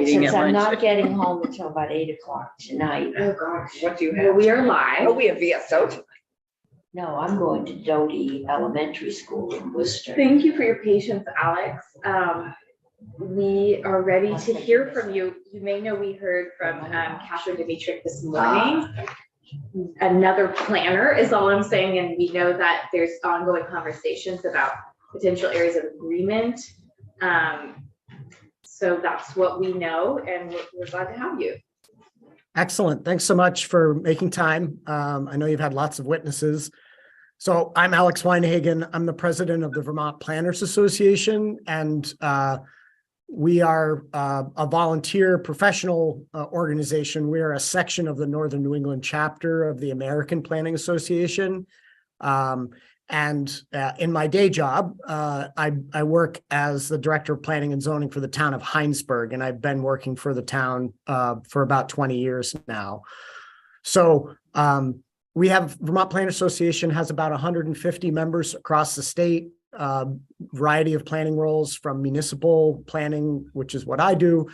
Eating since at I'm lunch. not getting home until about 8 o'clock tonight. Oh, gosh. What do you Well, have? we are live. Oh, we have VSO tonight. No, I'm going to Doty Elementary School in Worcester. Thank you for your patience, Alex. We are ready to hear from you. You may know we heard from Catherine Dimitrick this morning. Another planner is all I'm saying, and we know that there's ongoing conversations about potential areas of agreement. So that's what we know, and we're glad to have you. Excellent. Thanks so much for making time. I know you've had lots of witnesses. So I'm Alex Weinhagen. I'm the president of the Vermont Planners Association, and we are a volunteer professional organization. We are a section of the Northern New England chapter of the American Planning Association. And in my day job, I work as the director of planning and zoning for the town of Heinsberg, and I've been working for the town for about 20 years now. So we have Vermont Planners Association has about 150 members across the state, variety of planning roles from municipal planning, which is what I do,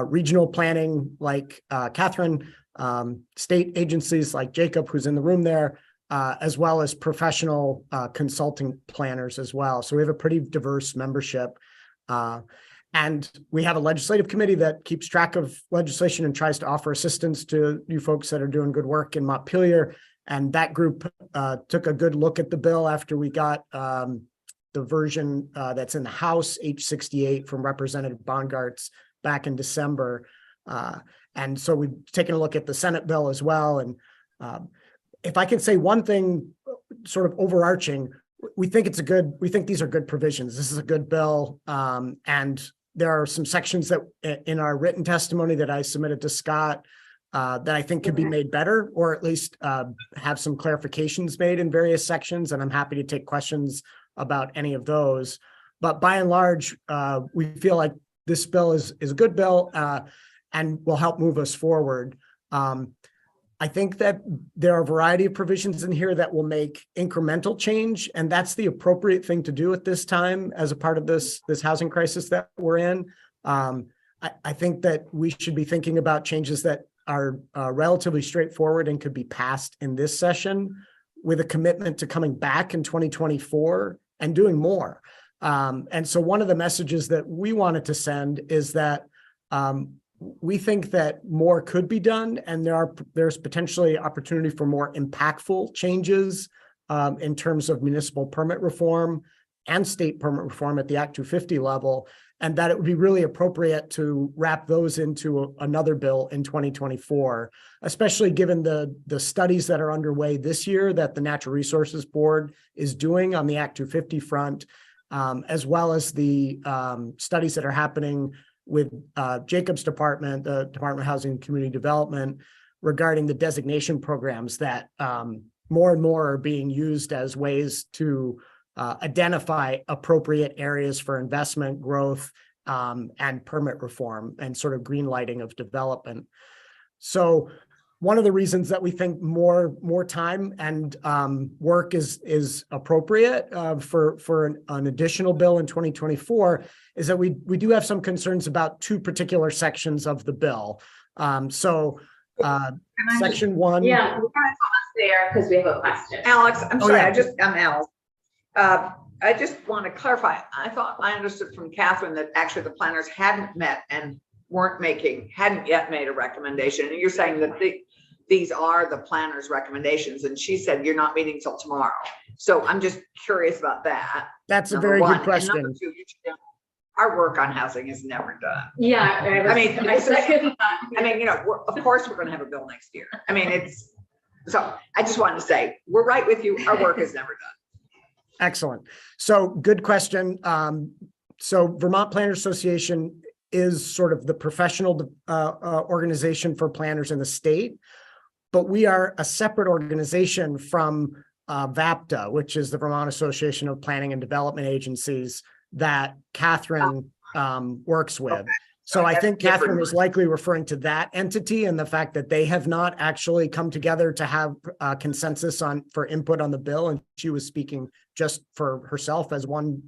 regional planning like Catherine, state agencies like Jacob, who's in the room there, as well as professional consulting planners as well. So we have a pretty diverse membership. And we have a legislative committee that keeps track of legislation and tries to offer assistance to you folks that are doing good work in Montpelier. And that group took a good look at the bill after we got the version that's in the House, H68 from Representative Bongartz back in December. And so we've taken a look at the Senate bill as well. And if I can say one thing sort of overarching, we think these are good provisions. This is a good bill. And there are some sections that in our written testimony that I submitted to Scott that I think could be made better, or at least have some clarifications made in various sections. And I'm happy to take questions about any of those. But by and large, we feel like this bill is a good bill and will help move us forward. I think that there are a variety of provisions in here that will make incremental change, and that's the appropriate thing to do at this time as a part of this housing crisis that we're in. I think that we should be thinking about changes that are relatively straightforward and could be passed in this session with a commitment to coming back in 2024 and doing more. And so one of the messages that we wanted to send is that we think that more could be done, and there's potentially opportunity for more impactful changes in terms of municipal permit reform and state permit reform at the Act 250 level, and that it would be really appropriate to wrap those into another bill in 2024, especially given the studies that are underway this year that the Natural Resources Board is doing on the Act 250 front, as well as the studies that are happening with Jacob's department, the Department of Housing and Community Development, regarding the designation programs that more and more are being used as ways to identify appropriate areas for investment growth and permit reform and sort of green lighting of development. So one of the reasons that we think more time and work is appropriate for an additional bill in 2024 is that we do have some concerns about two particular sections of the bill. Section 1. Yeah, we're going to pause there because we have a question. Alex, I'm sorry, yeah. I'm Alex. I just want to clarify. I thought I understood from Catherine that actually the planners hadn't met and hadn't yet made a recommendation. And you're saying that these are the planners' recommendations. And she said, you're not meeting till tomorrow. So I'm just curious about that. That's a very good question. And number two, our work on housing is never done. Yeah, I mean, I second that. I mean, of course we're going to have a bill next year. I mean, so I just wanted to say, we're right with you. Our work is never done. Excellent. So good question. So Vermont Planners Association is sort of the professional organization for planners in the state, but we are a separate organization from VAPTA, which is the Vermont Association of Planning and Development Agencies that Catherine works with. So I That's think different. Catherine is likely referring to that entity and the fact that they have not actually come together to have consensus for input on the bill. And she was speaking just for herself as one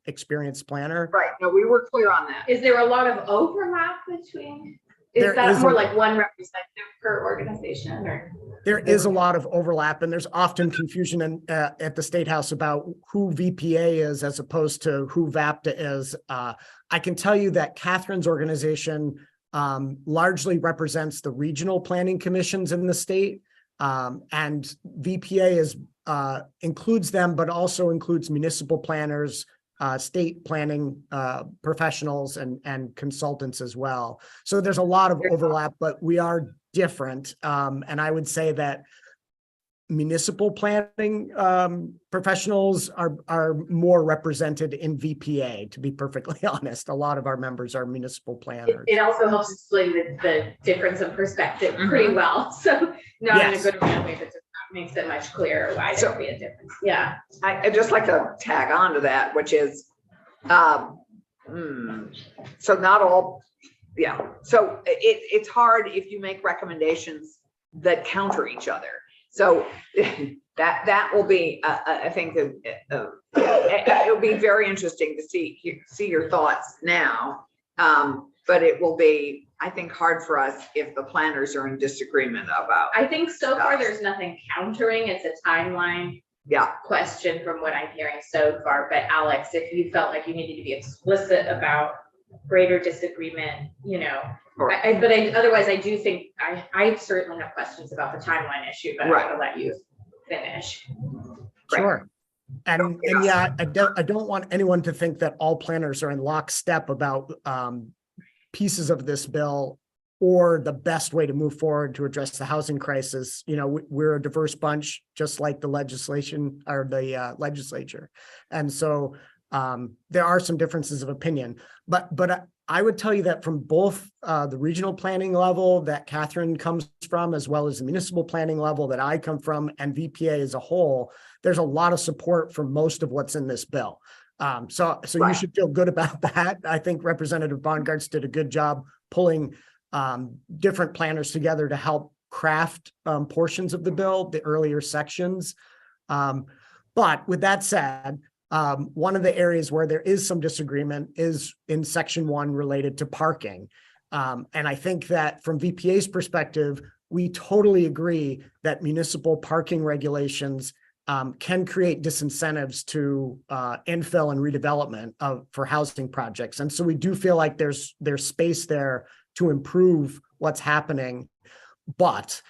experienced planner. Right, no, we were clear on that. Is there a lot of overlap between, There is that is more a- like one representative per organization or? There is a lot of overlap and there's often confusion at the State House about who VPA is as opposed to who VAPTA is. I can tell you that Catherine's organization largely represents the regional planning commissions in the state. And VPA includes them, but also includes municipal planners, state planning professionals and consultants as well. So there's a lot of overlap, but we are different. And I would say that municipal planning professionals are more represented in VPA, to be perfectly honest. A lot of our members are municipal planners. It also helps explain the difference of perspective pretty well. So not in a Yes. good way, but just makes it much clearer why there would be a difference. Yeah. I'd just like to tag on to that, which is, so not all, yeah. So it's hard if you make recommendations that counter each other. So that will be, I think, it'll be very interesting to see your thoughts now. But it will be, I think, hard for us if the planners are in disagreement about. I think so far there's nothing countering. It's a timeline Yeah, question from what I'm hearing so far. But Alex, if you felt like you needed to be explicit about greater disagreement, Sure. Otherwise I do think I certainly have questions about the timeline issue, but Right. I'm gonna let you finish. Sure. And yeah, I don't want anyone to think that all planners are in lockstep about pieces of this bill or the best way to move forward to address the housing crisis. We're a diverse bunch, just like the legislation or the legislature. And so there are some differences of opinion, but I would tell you that from both the regional planning level that Catherine comes from, as well as the municipal planning level that I come from, and VPA as a whole, there's a lot of support for most of what's in this bill. So Right. you should feel good about that. I think Representative Bongartz did a good job pulling different planners together to help craft portions of the bill, the earlier sections. But with that said, one of the areas where there is some disagreement is in section 1 related to parking. And I think that from VPA's perspective, we totally agree that municipal parking regulations can create disincentives to infill and redevelopment for housing projects. And so we do feel like there's space there to improve what's happening, but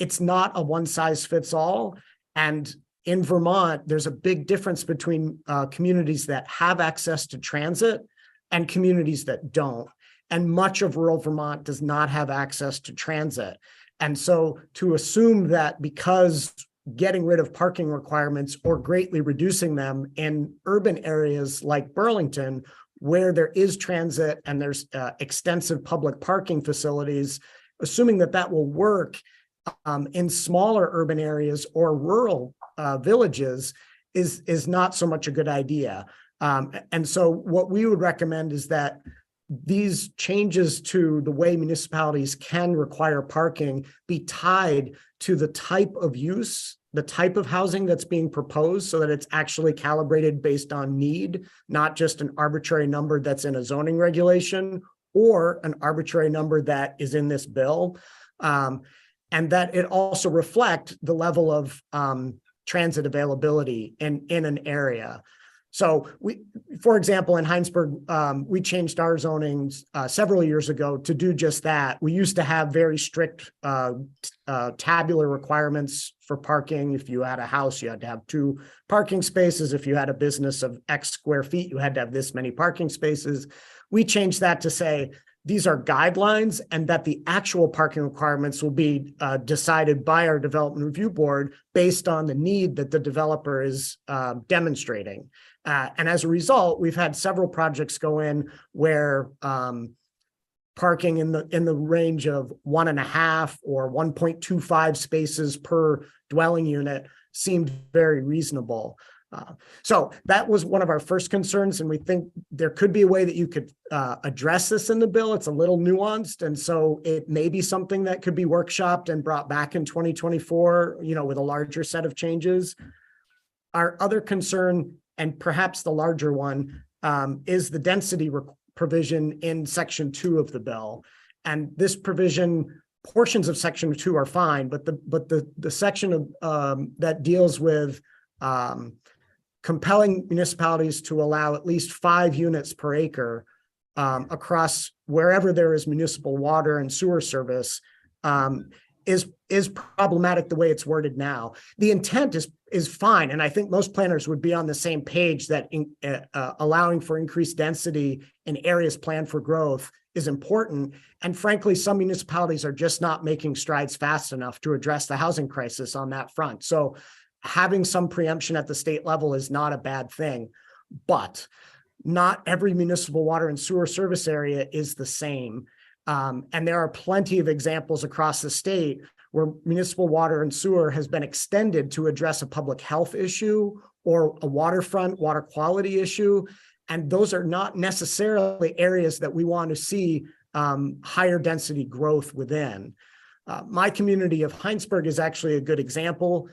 it's not a one size fits all. And in Vermont, there's a big difference between communities that have access to transit and communities that don't. And much of rural Vermont does not have access to transit. And so to assume that because getting rid of parking requirements or greatly reducing them in urban areas like Burlington, where there is transit and there's extensive public parking facilities, assuming that will work in smaller urban areas or rural villages is not so much a good idea. And so what we would recommend is that these changes to the way municipalities can require parking be tied to the type of use, the type of housing that's being proposed, so that it's actually calibrated based on need, not just an arbitrary number that's in a zoning regulation or an arbitrary number that is in this bill. And that it also reflect the level of transit availability in an area. So for example, in Heinsberg, we changed our zonings several years ago to do just that. We used to have very strict tabular requirements for parking. If you had a house, you had to have 2 parking spaces. If you had a business of X square feet, you had to have this many parking spaces. We changed that to say, these are guidelines and that the actual parking requirements will be decided by our development review board based on the need that the developer is demonstrating. And as a result, we've had several projects go in where parking in the range of 1.5 or 1.25 spaces per dwelling unit seemed very reasonable. So that was one of our first concerns, and we think there could be a way that you could address this in the bill. It's a little nuanced, and so it may be something that could be workshopped and brought back in 2024, with a larger set of changes. Our other concern, and perhaps the larger one, is the density provision in Section 2 of the bill. And this provision, portions of Section 2 are fine, but the section of that deals with compelling municipalities to allow at least 5 units per acre across wherever there is municipal water and sewer service is problematic the way it's worded now. The intent is fine, and I think most planners would be on the same page that allowing for increased density in areas planned for growth is important. And frankly, some municipalities are just not making strides fast enough to address the housing crisis on that front. So having some preemption at the state level is not a bad thing, but not every municipal water and sewer service area is the same. And there are plenty of examples across the state where municipal water and sewer has been extended to address a public health issue or a waterfront water quality issue. And those are not necessarily areas that we want to see higher density growth within. My community of Heinsberg is actually a good example.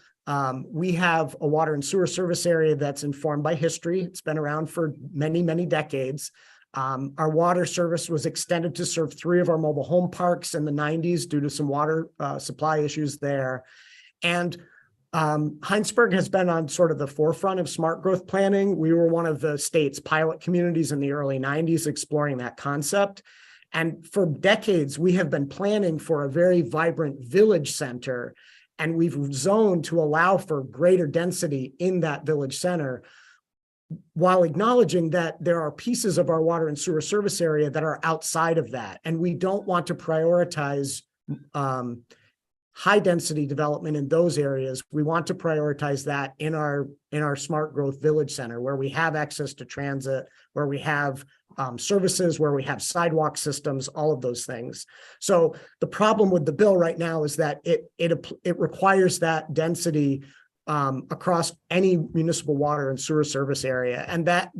We have a water and sewer service area that's informed by history. It's been around for many, many decades. Our water service was extended to serve 3 of our mobile home parks in the 90s due to some water supply issues there. And Heinsberg has been on sort of the forefront of smart growth planning. We were one of the state's pilot communities in the early 90s exploring that concept. And for decades, we have been planning for a very vibrant village center, and we've zoned to allow for greater density in that village center, while acknowledging that there are pieces of our water and sewer service area that are outside of that. And we don't want to prioritize high density development in those areas. We want to prioritize that in our smart growth village center, where we have access to transit, where we have services, where we have sidewalk systems, all of those things. So the problem with the bill right now is that it requires that density across any municipal water and sewer service area, and that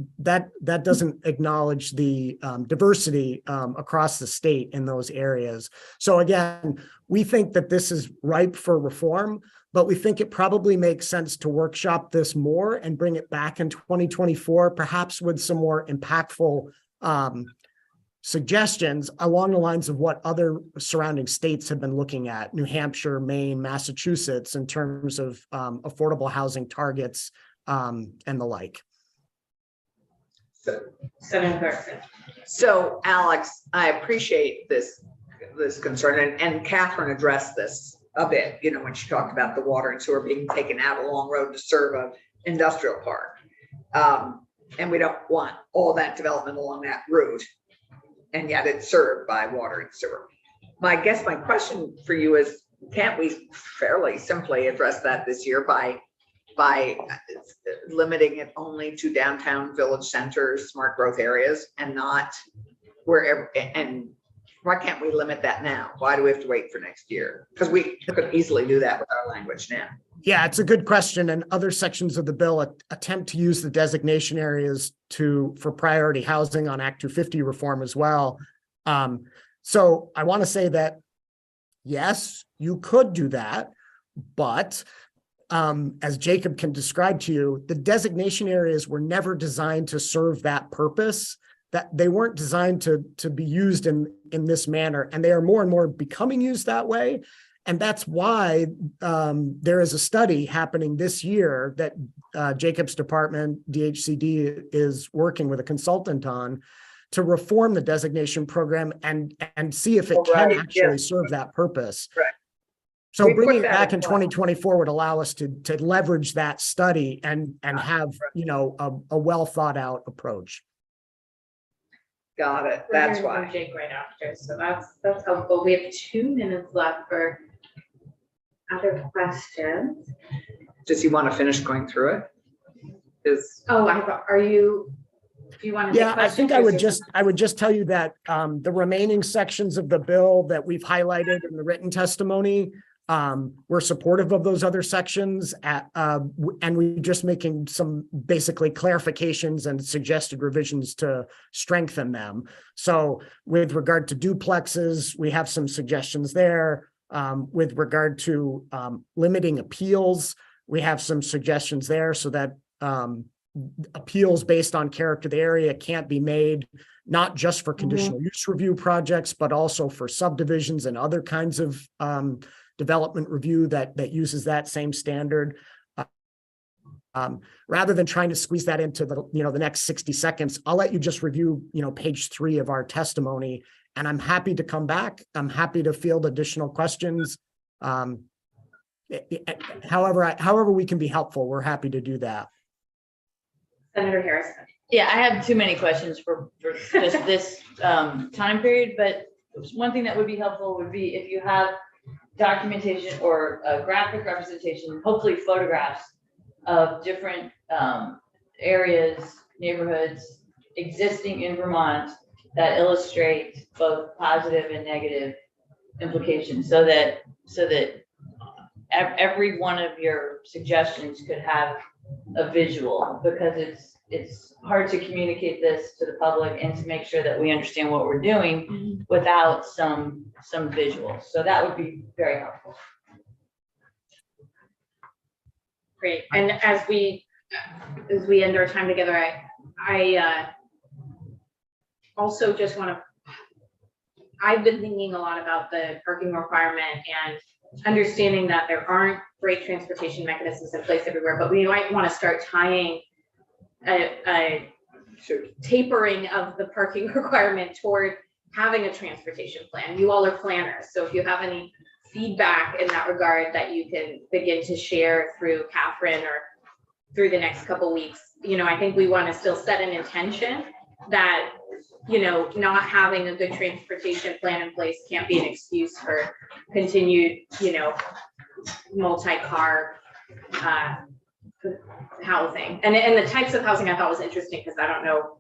doesn't acknowledge the diversity across the state in those areas. So again, we think that this is ripe for reform, but we think it probably makes sense to workshop this more and bring it back in 2024, perhaps with some more impactful suggestions along the lines of what other surrounding states have been looking at, New Hampshire, Maine, Massachusetts, in terms of affordable housing targets and the like. So Alex, I appreciate this concern, and Catherine addressed this a bit, when she talked about the water and sewer being taken out a long road to serve an industrial park. And we don't want all that development along that route, and yet it's served by water and sewer. My question for you is, can't we fairly simply address that this year by limiting it only to downtown village centers, smart growth areas, and not wherever? And why can't we limit that now? Why do we have to wait for next year? Because we could easily do that with our language now. Yeah, it's a good question. And other sections of the bill attempt to use the designation areas for priority housing on Act 250 reform as well. So I want to say that, yes, you could do that, but as Jacob can describe to you, the designation areas were never designed to serve that purpose. That they weren't designed to be used in this manner, and they are more and more becoming used that way. And that's why there is a study happening this year that Jacob's department, DHCD, is working with a consultant on to reform the designation program and see if it can actually serve that purpose. Right. So bringing it back in 2024 would allow us to leverage that study and have a well thought out approach. Got it. That's We're gonna why. go Jake right after, so that's helpful. We have 2 minutes left for other questions. Does he want to finish going through it? Oh, do you want to? Yeah, I think I would just tell you that the remaining sections of the bill that we've highlighted in the written testimony We're supportive of those other sections and we're just making some basically clarifications and suggested revisions to strengthen them. So with regard to duplexes, we have some suggestions there. With regard to limiting appeals, we have some suggestions there so that appeals based on character of the area can't be made not just for conditional use review projects, but also for subdivisions and other kinds of development review that uses that same standard. Rather than trying to squeeze that into the next 60 seconds, I'll let you just review page 3 of our testimony, and I'm happy to come back. I'm happy to field additional questions. However we can be helpful, we're happy to do that. Senator Harrison. Yeah, I have too many questions for just this time period, but one thing that would be helpful would be if you have documentation or a graphic representation, hopefully photographs of different areas, neighborhoods existing in Vermont that illustrate both positive and negative implications so that every one of your suggestions could have a visual, because it's hard to communicate this to the public and to make sure that we understand what we're doing without some visuals. So that would be very helpful. Great. And as we end our time together, I also just want to, I've been thinking a lot about the parking requirement and understanding that there aren't great transportation mechanisms in place everywhere, but we might want to start tying a tapering of the parking requirement toward having a transportation plan. You all are planners, so if you have any feedback in that regard that you can begin to share through Catherine or through the next couple weeks, I think we want to still set an intention that not having a good transportation plan in place can't be an excuse for continued multi-car housing. And the types of housing I thought was interesting, because I don't know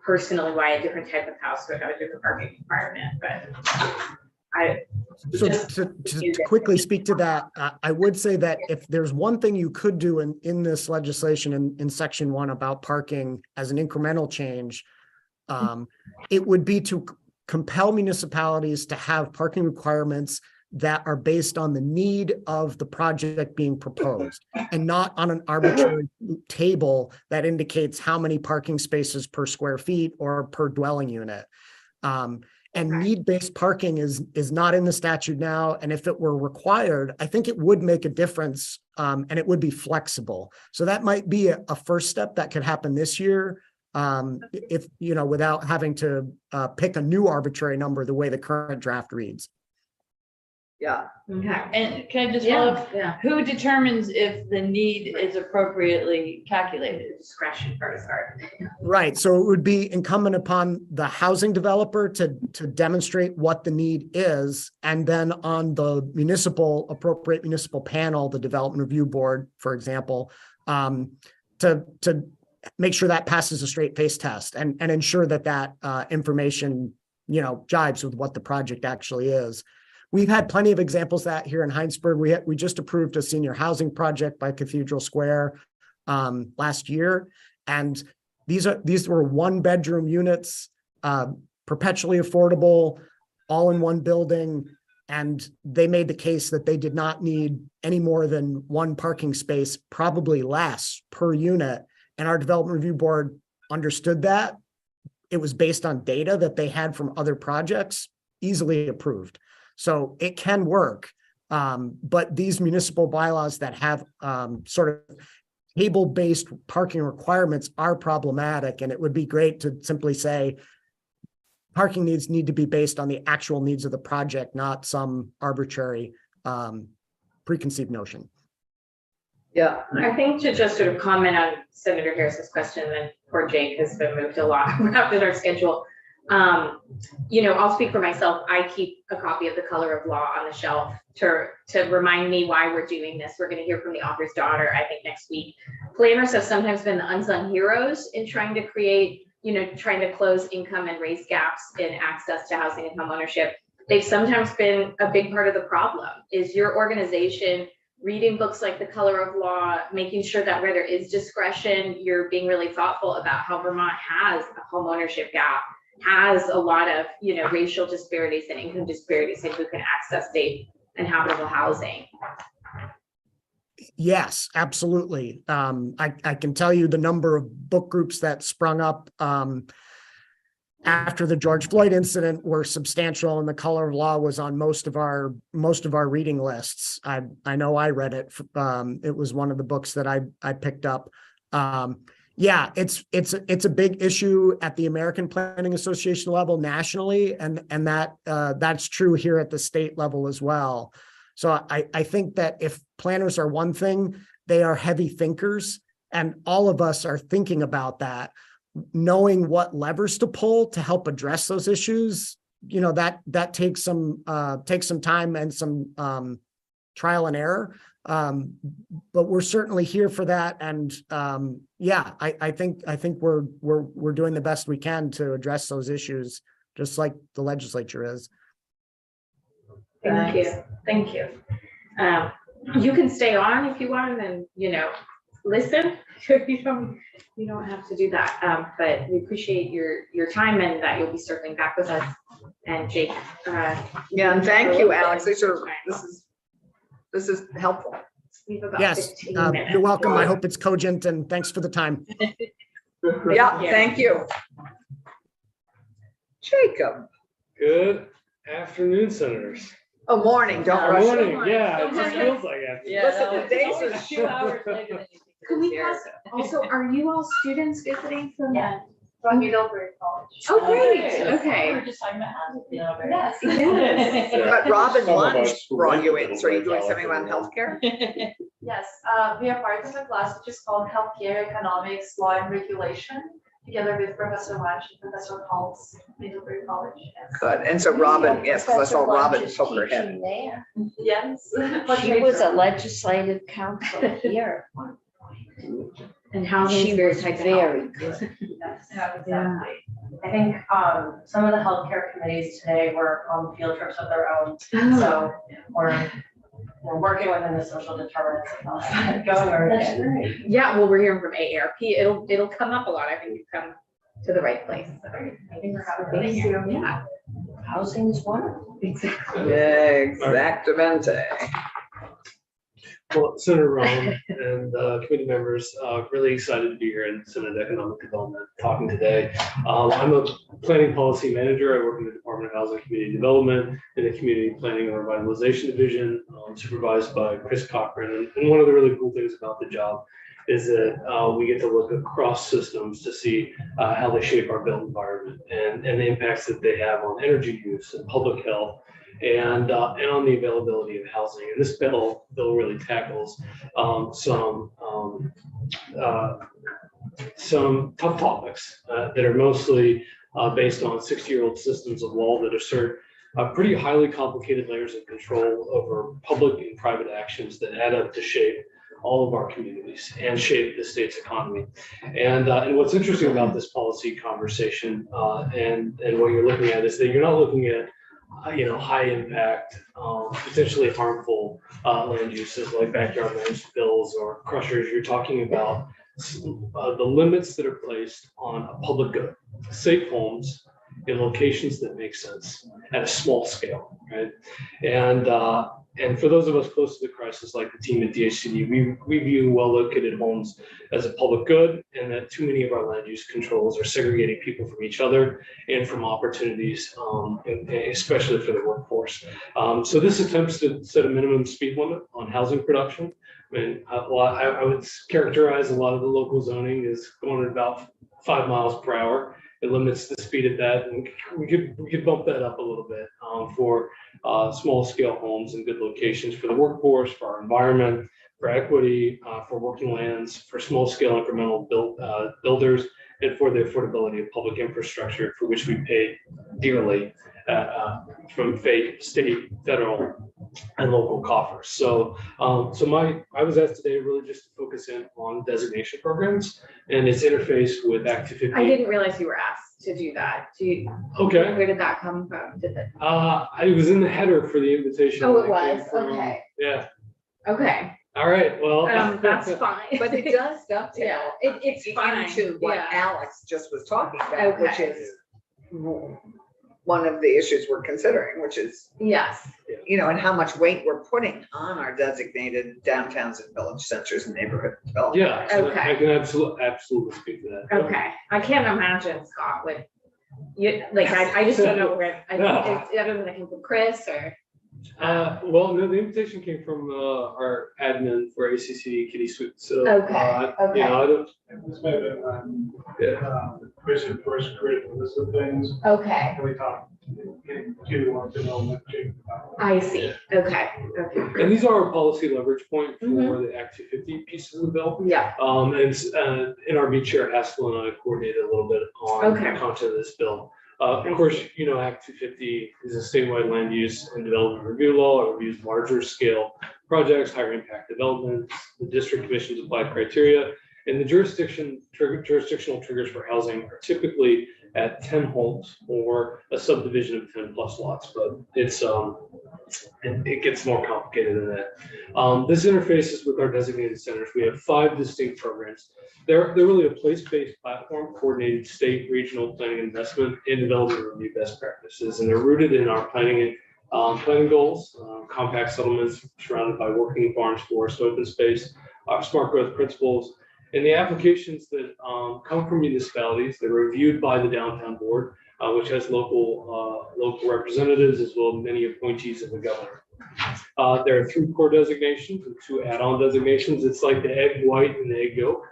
personally why a different type of house would have a different parking requirement, but So to quickly speak to that, I would say that if there's one thing you could do in this legislation in section 1 about parking as an incremental change, it would be to compel municipalities to have parking requirements that are based on the need of the project being proposed and not on an arbitrary table that indicates how many parking spaces per square feet or per dwelling unit. And need-based parking is not in the statute now. And if it were required, I think it would make a difference and it would be flexible. So that might be a first step that could happen this year. If, without having to pick a new arbitrary number the way the current draft reads. Yeah. okay. And can I just follow up? Yeah. Who determines if the need is appropriately calculated? Discretion part is hard. Right. So it would be incumbent upon the housing developer to demonstrate what the need is. And then on the appropriate municipal panel, the development review board, for example, to make sure that passes a straight face test and ensure that information, jives with what the project actually is. We've had plenty of examples that here in Heinsberg. We just approved a senior housing project by Cathedral Square last year. And these were 1-bedroom units, perpetually affordable, all in one building. And they made the case that they did not need any more than 1 parking space, probably less per unit. And our development review board understood that. It was based on data that they had from other projects, easily approved. So it can work, but these municipal bylaws that have sort of table-based parking requirements are problematic, and it would be great to simply say parking needs need to be based on the actual needs of the project, not some arbitrary preconceived notion. Yeah, I think to just sort of comment on Senator Harris's question, and poor Jake has been moved a lot around in our schedule. I'll speak for myself. I keep a copy of The Color of Law on the shelf to remind me why we're doing this. We're going to hear from the author's daughter, I think, next week. Planners have sometimes been the unsung heroes in trying to create, trying to close income and raise gaps in access to housing and homeownership. they've sometimes been a big part of the problem. Is your organization reading books like The Color of Law, making sure that where there is discretion, you're being really thoughtful about how Vermont has a home ownership gap, has a lot of, you know, racial disparities and income disparities in who can access safe and habitable housing. Yes, absolutely. I can tell you the number of book groups that sprung up after the George Floyd incident were substantial, and The Color of Law was on most of our reading lists. I know I read it. It was one of the books that I picked up. Yeah, it's a big issue at the American Planning Association level nationally, and that's true here at the state level as well. So I think that if planners are one thing, they are heavy thinkers, and all of us are thinking about that, knowing what levers to pull to help address those issues. You know, that takes some time and some trial and error. But we're certainly here for that. And yeah, I think we're doing the best we can to address those issues, just like the legislature is. Thank you. Thank you. You can stay on if you want and, you know, listen. You don't have to do that. But we appreciate your time and that you'll be circling back with us. And Jake. Yeah, and thank you, Alex. This is helpful. We have about Yes, 15 you're minutes. welcome. I hope it's cogent, and thanks for the time. Yeah, thank you. Jacob. Good afternoon, senators. Oh, morning, don't Good rush. morning. Yeah, it Don't just rush. feels like afternoon. Yeah, Listen, no, the days it's only are a few hours later than you think it Can is we here, ask, so. also, are you all students visiting from? Yeah. From Middlebury College. Oh, great. We Okay. were just talking about how, you know, very. Yes. Yes. But Robin Some of our Lunch schools brought you in in, so are you doing Middlebury something around College. healthcare? Yes, we are part of a class which is called Healthcare Economics, Law and Regulation, together with Professor Lunch and Professor Halls, Middlebury College. Yes. Good, and so Robin, yes, because I saw Professor Lunch Robin is poke her head. teaching there. Yes. She was a legislative counsel here. And housing She is very was tight to very good. Yes, exactly. I think some of the healthcare committees today were on field trips of their own, Oh, so we're working within the social determinants of health. Going over. yeah, well, we're hearing from AARP. It'll come up a lot. I think you've come to the right place. Thank you. Yeah. Housing is wonderful. Exactly. Exactamente. Well, Senator Rowan and committee members, really excited to be here in Senate Economic Development talking today. I'm a planning policy manager. I work in the Department of Housing and Community Development in the Community Planning and Revitalization Division, supervised by Chris Cochran. And one of the really cool things about the job is that we get to look across systems to see how they shape our built environment and the impacts that they have on energy use and public health and on the availability of housing. And this bill really tackles some tough topics that are mostly based on 60-year-old systems of law that assert pretty highly complicated layers of control over public and private actions that add up to shape all of our communities and shape the state's economy. And what's interesting about this policy conversation and what you're looking at is that you're not looking at high impact, potentially harmful land uses like backyard landfills or crushers. You're talking about the limits that are placed on a public good, safe homes in locations that make sense at a small scale, right? And for those of us close to the crisis, like the team at DHCD, we view well-located homes as a public good, and that too many of our land use controls are segregating people from each other and from opportunities, especially for the workforce. So this attempts to set a minimum speed limit on housing production. I mean, I would characterize a lot of the local zoning as going at about 5 miles per hour. It limits the speed at that, and we could bump that up a little bit for small scale homes in good locations for the workforce, for our environment, for equity, for working lands, for small scale incremental builders, and for the affordability of public infrastructure for which we pay dearly from state, federal, and local coffers. So, I was asked today really just to focus in on designation programs and its interface with Act 250. I didn't realize you were asked. to do that? Do you, Okay. where did that come from? Did it? I was in the header for the invitation. Oh, it that came was? from- Okay. Yeah. Okay, All right. Well. that's fine. But it does dovetail. Yeah, it's fine. Into what Yeah. Alex just was talking about, which Okay. is one of the issues we're considering, which is, Yes, and how much weight we're putting on our designated downtowns and village centers and neighborhood development. Yeah. So Okay. I can absolutely speak to that. okay. I can't imagine Scott would, I just don't know where, I don't know if it came from Chris or. Well, no, the invitation came from our admin for ACC, Kitty Sweet. So, Okay, I okay. don't. This may have been, Christian first created the list of things, Okay, and we talked, you want to know what you. I see. Okay, okay. And these are our policy leverage point for Mhm. the Act 250 pieces of the bill. Yeah, And NRB Chair Haskell and I coordinated a little bit on Okay. the content of this bill. Of course, Act 250 is a statewide land use and development review law. It reviews larger scale projects, higher impact developments. The district commissions apply criteria, and the jurisdictional triggers for housing are typically at 10 homes or a subdivision of 10 plus lots, but it gets more complicated than that. This interfaces with our designated centers. We have 5 distinct programs. They're really a place-based platform, coordinated state, regional planning investment in development review best practices, and they're rooted in our planning goals, compact settlements surrounded by working farms, forest, open space, our smart growth principles, and the applications that come from municipalities. They're reviewed by the downtown board, which has local representatives as well as many appointees of the governor. There are 3 core designations and 2 add-on designations. It's like the egg white and the egg yolk.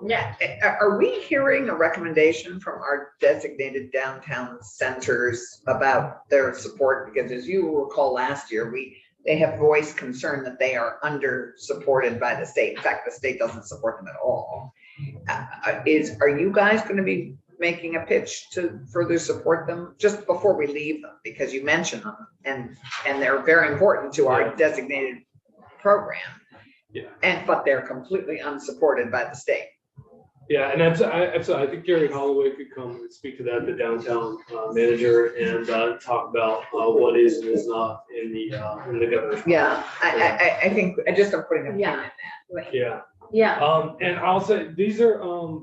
Yeah. Are we hearing a recommendation from our designated downtown centers about their support? Because as you will recall last year, they have voiced concern that they are under supported by the state. In fact, the state doesn't support them at all. Are you guys going to be making a pitch to further support them just before we leave them? Because you mentioned them and they're very important to our designated program. Yeah. But they're completely unsupported by the state. Yeah, and I think Gary Holloway could come and speak to that, the downtown manager, and talk about what is and is not in the governor's. Yeah, I think I just am putting a pin in that. Like, Yeah. Yeah, And I'll say these are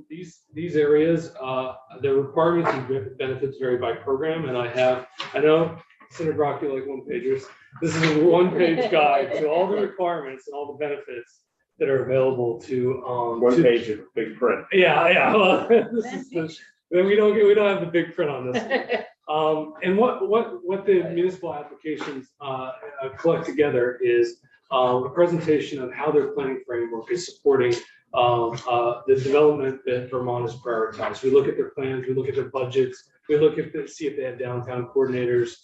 these areas, the requirements and benefits vary by program, and I know Senator Brock, you like one pagers. This is a 1-page guide to all the requirements and all the benefits that are available to One page of big print. Yeah. Well, we don't have the big print on this. And what the municipal applications collect together is a presentation of how their planning framework is supporting the development that Vermont has prioritized. We look at their plans, we look at their budgets, we look at see if they have downtown coordinators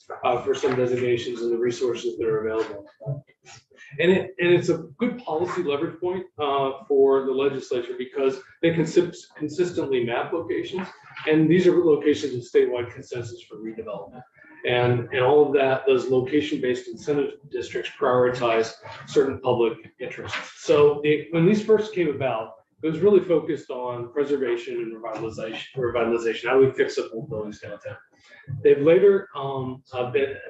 for some designations and the resources that are available. And it's a good policy leverage point for the legislature because they can consistently map locations, and these are locations of statewide consensus for redevelopment. And all of that, those location-based incentive districts prioritize certain public interests. So when these first came about, it was really focused on preservation and revitalization. How do we fix up old buildings downtown? They've later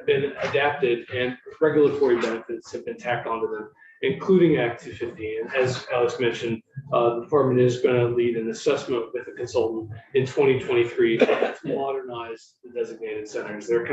been adapted, and regulatory benefits have been tacked onto them, including Act 250. And as Alex mentioned, the department is going to lead an assessment with a consultant in 2023 to modernize the designated centers. They're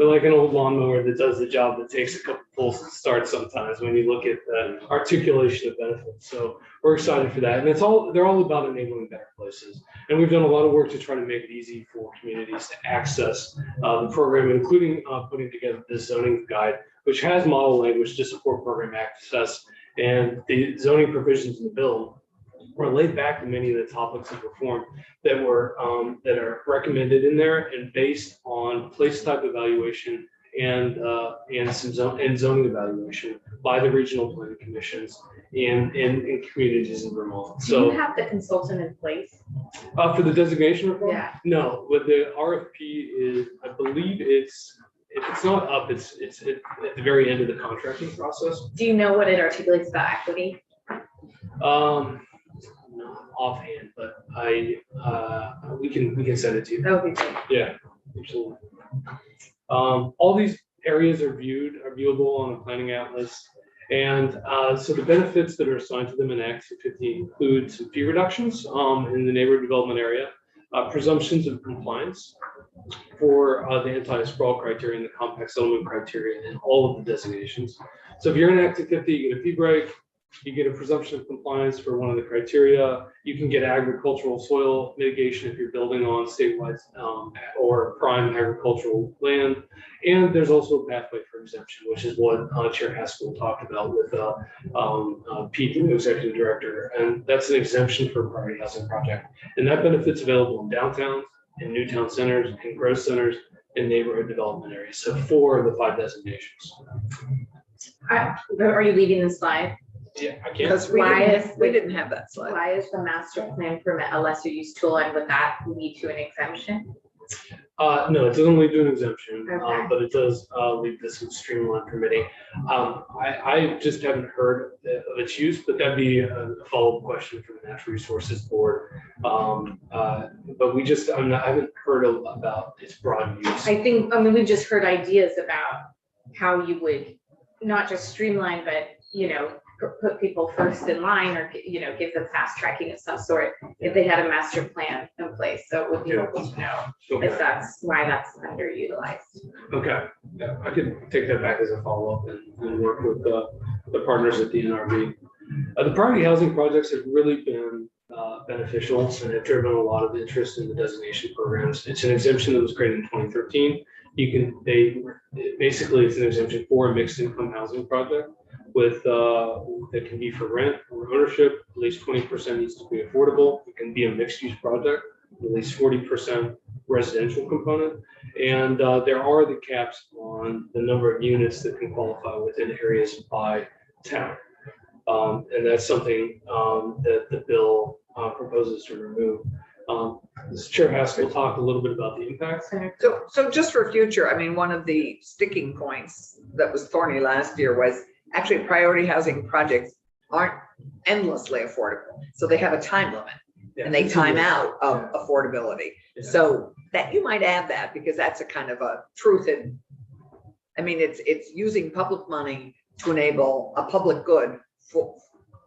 like an old lawnmower that does the job that takes a couple pulls to start sometimes when you look at the articulation of benefits. So we're excited for that. And they're all about enabling better places. And we've done a lot of work to try to make it easy for communities to access the program, including putting together this zoning guide, which has model language to support program access. And the zoning provisions in the bill were laid back to many of the topics of reform that are recommended in there and based on place type evaluation and zoning evaluation by the regional planning commissions in communities in Vermont. do you have the consultant in place? For the designation reform? Yeah. No, what the RFP is, I believe if it's not up, it's at the very end of the contracting process. Do you know what it articulates about equity? offhand, but we can send it to you. That would be great. Yeah, absolutely. All these areas are viewable on the planning atlas. And so the benefits that are assigned to them in Act 250 include some fee reductions in the neighborhood development area, presumptions of compliance for the anti-sprawl criteria and the compact settlement criteria and all of the designations. So if you're in Act 250, you get a fee break, you get a presumption of compliance for one of the criteria. You can get agricultural soil mitigation if you're building on statewide or prime agricultural land. And there's also a pathway for exemption, which is what Chair Haskell talked about with Pete, the executive director. And that's an exemption for a priority housing project. And that benefit's available in downtowns, in new town centers, in growth centers, in neighborhood development areas. So 4 of the 5 designations. Are you leaving the slide? Yeah, I can't. Because Why we didn't have that slide. Why is the master plan permit a lesser use tool, and would that lead to an exemption? No, it doesn't lead to an exemption, Okay. but it does lead to some streamlined permitting. I just haven't heard of its use, but that'd be a follow-up question for the Natural Resources Board. But I haven't heard about its broad use. I mean, we've just heard ideas about how you would not just streamline, but, put people first in line, or, give them fast tracking of some sort if they had a master plan in place. So it would be helpful to know if that's why that's underutilized. Okay, yeah, I could take that back as a follow-up and work with the partners at the NRB. The priority housing projects have really been beneficial and have driven a lot of interest in the designation programs. It's an exemption that was created in 2013. Basically it's an exemption for a mixed income housing project with that can be for rent or ownership. At least 20% needs to be affordable. It can be a mixed use project, at least 40% residential component. And there are the caps on the number of units that can qualify within areas by town. And that's something that the bill proposes to remove. Chair Haskell talked a little bit about the impact. So just for future, I mean, one of the sticking points that was thorny last year was actually priority housing projects aren't endlessly affordable. So they have a time limit and they time out of affordability. Yeah. So that you might add that, because that's a kind of a truth in, I mean, it's using public money to enable a public good for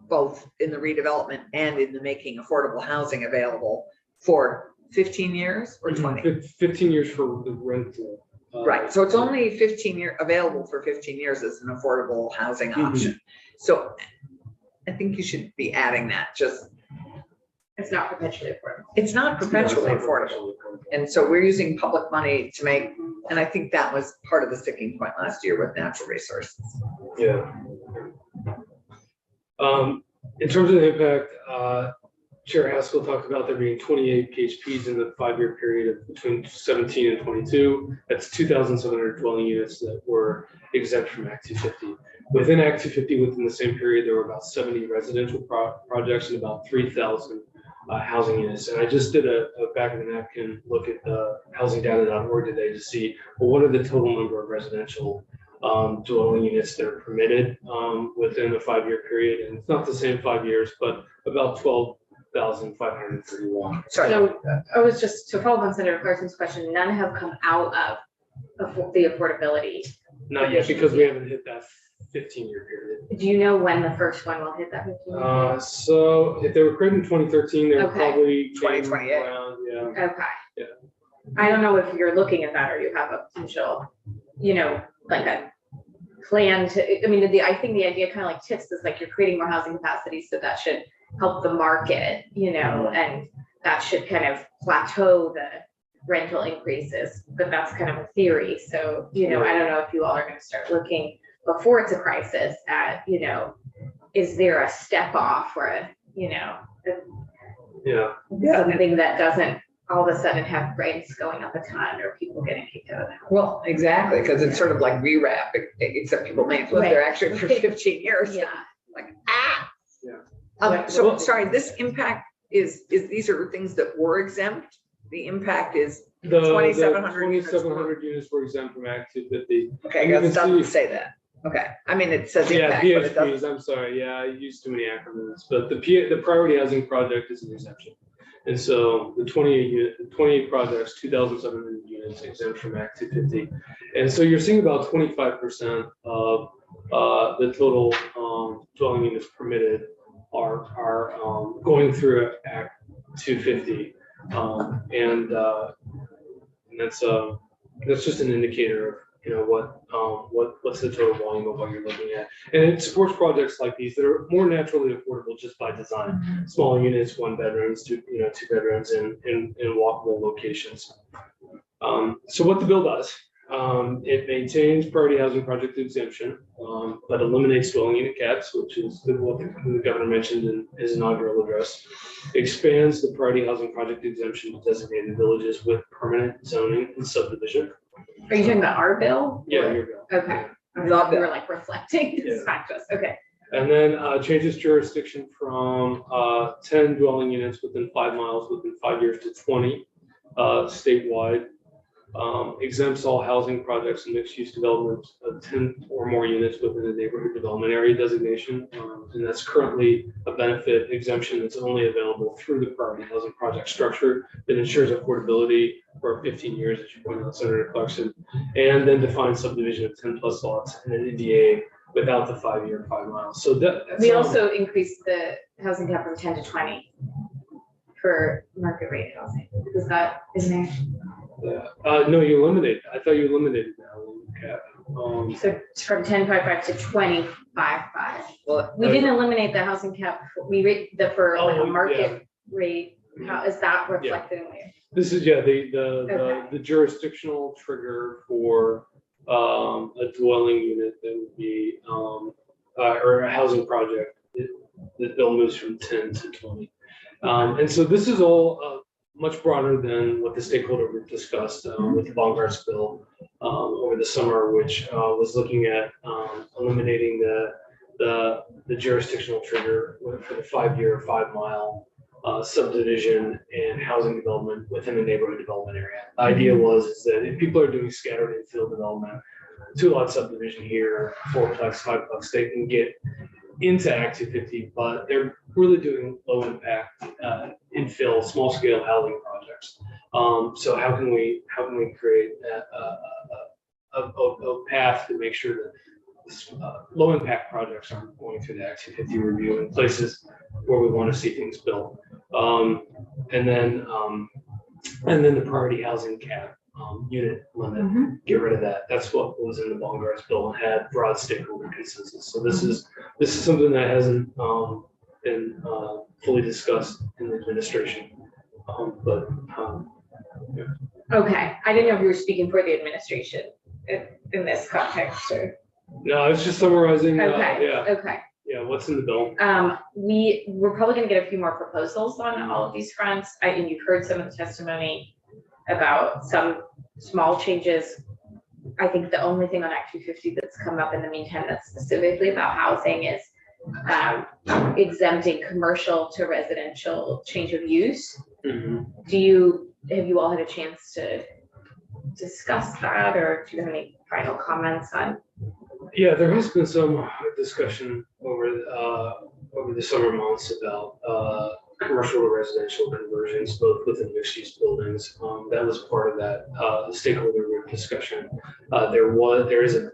both in the redevelopment and in the making affordable housing available for 15 years or 20. 15 years for the rental. Right, so it's only 15 year available for 15 years as an affordable housing option. So I think you should be adding that. Just It's not perpetually affordable. it's not perpetually affordable, and so we're using public money to make. And I think that was part of the sticking point last year with natural resources. Yeah. In terms of the impact, Chair Haskell talked about there being 28 PHPs in the 5-year period of between 17 and 22. That's 2,700 dwelling units that were exempt from Act 250. Within Act 250, within the same period, there were about 70 residential projects and about 3,000 housing units. And I just did a back of the napkin look at the housingdata.org today to see, well, what are the total number of residential dwelling units that are permitted within a 5-year period. And it's not the same 5 years, but about 12,531. Sorry. So I was just to follow on Senator Carson's question, none have come out of the affordability. Not yet, because we haven't hit that 15-year period. Do you know when the first one will hit that 15? So if they were created in 2013, they were Okay. probably 2028. around, yeah. Okay. Yeah. I don't know if you're looking at that or you have a potential, like a plan to, I think the idea kind of like TIFs is like you're creating more housing capacity, so that should help the market, and that should kind of plateau the rental increases, but that's kind of a theory. So, I don't know if you all are going to start looking before it's a crisis at, is there a step off or something that doesn't all of a sudden have rents going up a ton or people getting kicked out of the house. Well, exactly, because it's sort of like rewrap, except people may have lived there actually for 15 years. Yeah. Like, Yeah. So sorry, this impact is these are things that were exempt. The impact is The 2,700 units. 2,700 units were exempt from Act 250. Okay, I gotta stop and say that. Okay, I mean, it says Yeah, impact, but it doesn't. PHPs, I'm sorry, yeah, I used too many acronyms, but the priority housing project is an exemption. And so the 28 projects, 2,700 units exempt from Act 250. And so you're seeing about 25% of the total dwelling units permitted are going through Act 250. And that's just an indicator of, you know, what's the total volume of what you're looking at. And it supports projects like these that are more naturally affordable just by design. Smaller units, 1 bedrooms, 2 bedrooms in walkable locations. So what the bill does, it maintains priority housing project exemption, but eliminates dwelling unit caps, which is what the governor mentioned in his inaugural address. Expands the priority housing project exemption to designated villages with permanent zoning and subdivision. Are you talking about our bill? Yeah, your bill. Okay. I The thought we bill. were like reflecting this back to us. Okay. And then changes jurisdiction from 10 dwelling units within 5 miles within 5 years to 20 statewide. Exempts all housing projects and mixed-use developments of 10 or more units within the neighborhood development area designation. And that's currently a benefit exemption that's only available through the priority housing project structure that ensures affordability for 15 years, as you pointed out, Senator Clarkson, and then defines subdivision of 10 plus lots in an NDA without the 5-year, 5 miles. So that's We also increased the housing cap from 10 to 20 for market rate housing. Is that in there? no, you eliminated. I thought you eliminated that one cap. So it's from 10.55 to 25.5. Well, We didn't eliminate the housing cap. We rate the for like Oh, a market rate. How is that reflected in there? This is, Okay. the jurisdictional trigger for a dwelling unit that would be, or a housing project. The bill moves from 10 to 20. And so this is all much broader than what the stakeholder group discussed with the Bongart's bill over the summer, which was looking at eliminating the jurisdictional trigger for the 5-year, 5-mile subdivision and housing development within the neighborhood development area. The idea is that if people are doing scattered infill development, 2-lot subdivision here, 4-plex, 5-plex, they can get into Act 250, but they're really doing low impact infill, small scale housing projects. So how can we create a path to make sure that low impact projects aren't going through the Act 250 review in places where we want to see things built. And then the priority housing cap unit limit, get rid of that. That's what was in the Bongart's bill and had broad stakeholder consensus. So this is something that hasn't been fully discussed in the administration. Okay, I didn't know if you were speaking for the administration in this context or. No, I was just summarizing. Okay. What's in the bill? We're probably gonna get a few more proposals on all of these fronts. And you've heard some of the testimony about some small changes. I think the only thing on Act 250 that's come up in the meantime that's specifically about housing is exempting commercial to residential change of use. Have you all had a chance to discuss that, or do you have any final comments on? Yeah, there has been some discussion over the summer months about commercial to residential conversions, both within mixed-use buildings. That was part of that stakeholder group discussion. There is a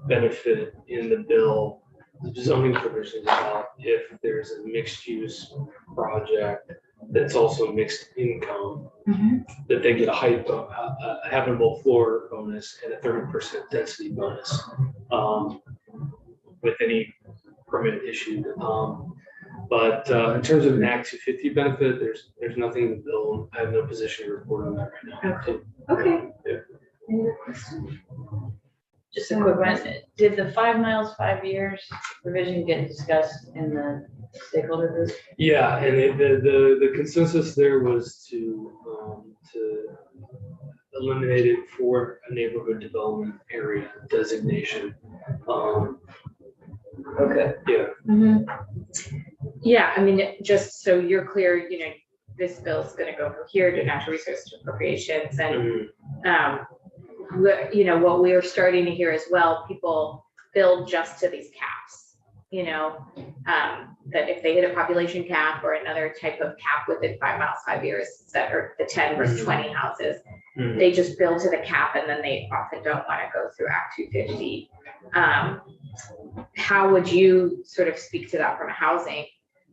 benefit in the bill, the zoning provisions about if there's a mixed-use project that's also mixed income, that they get a habitable floor bonus and a 30% density bonus with any permit issued. But in terms of an Act 250 benefit, there's nothing in the bill. I have no position to report on that right now. Okay. Just a quick one. Did the 5 miles, 5 years provision get discussed in the stakeholder group? Yeah, and the consensus there was to eliminate it for a neighborhood development area designation. Okay. Yeah. Yeah, I mean, just so you're clear, this bill is gonna go from here to natural resource appropriations and what we are starting to hear as well, people build just to these caps. You know, that if they hit a population cap or another type of cap within 5 miles, 5 years, that are the 10 versus 20 houses, they just build to the cap and then they often don't want to go through Act 250. How would you sort of speak to that from a housing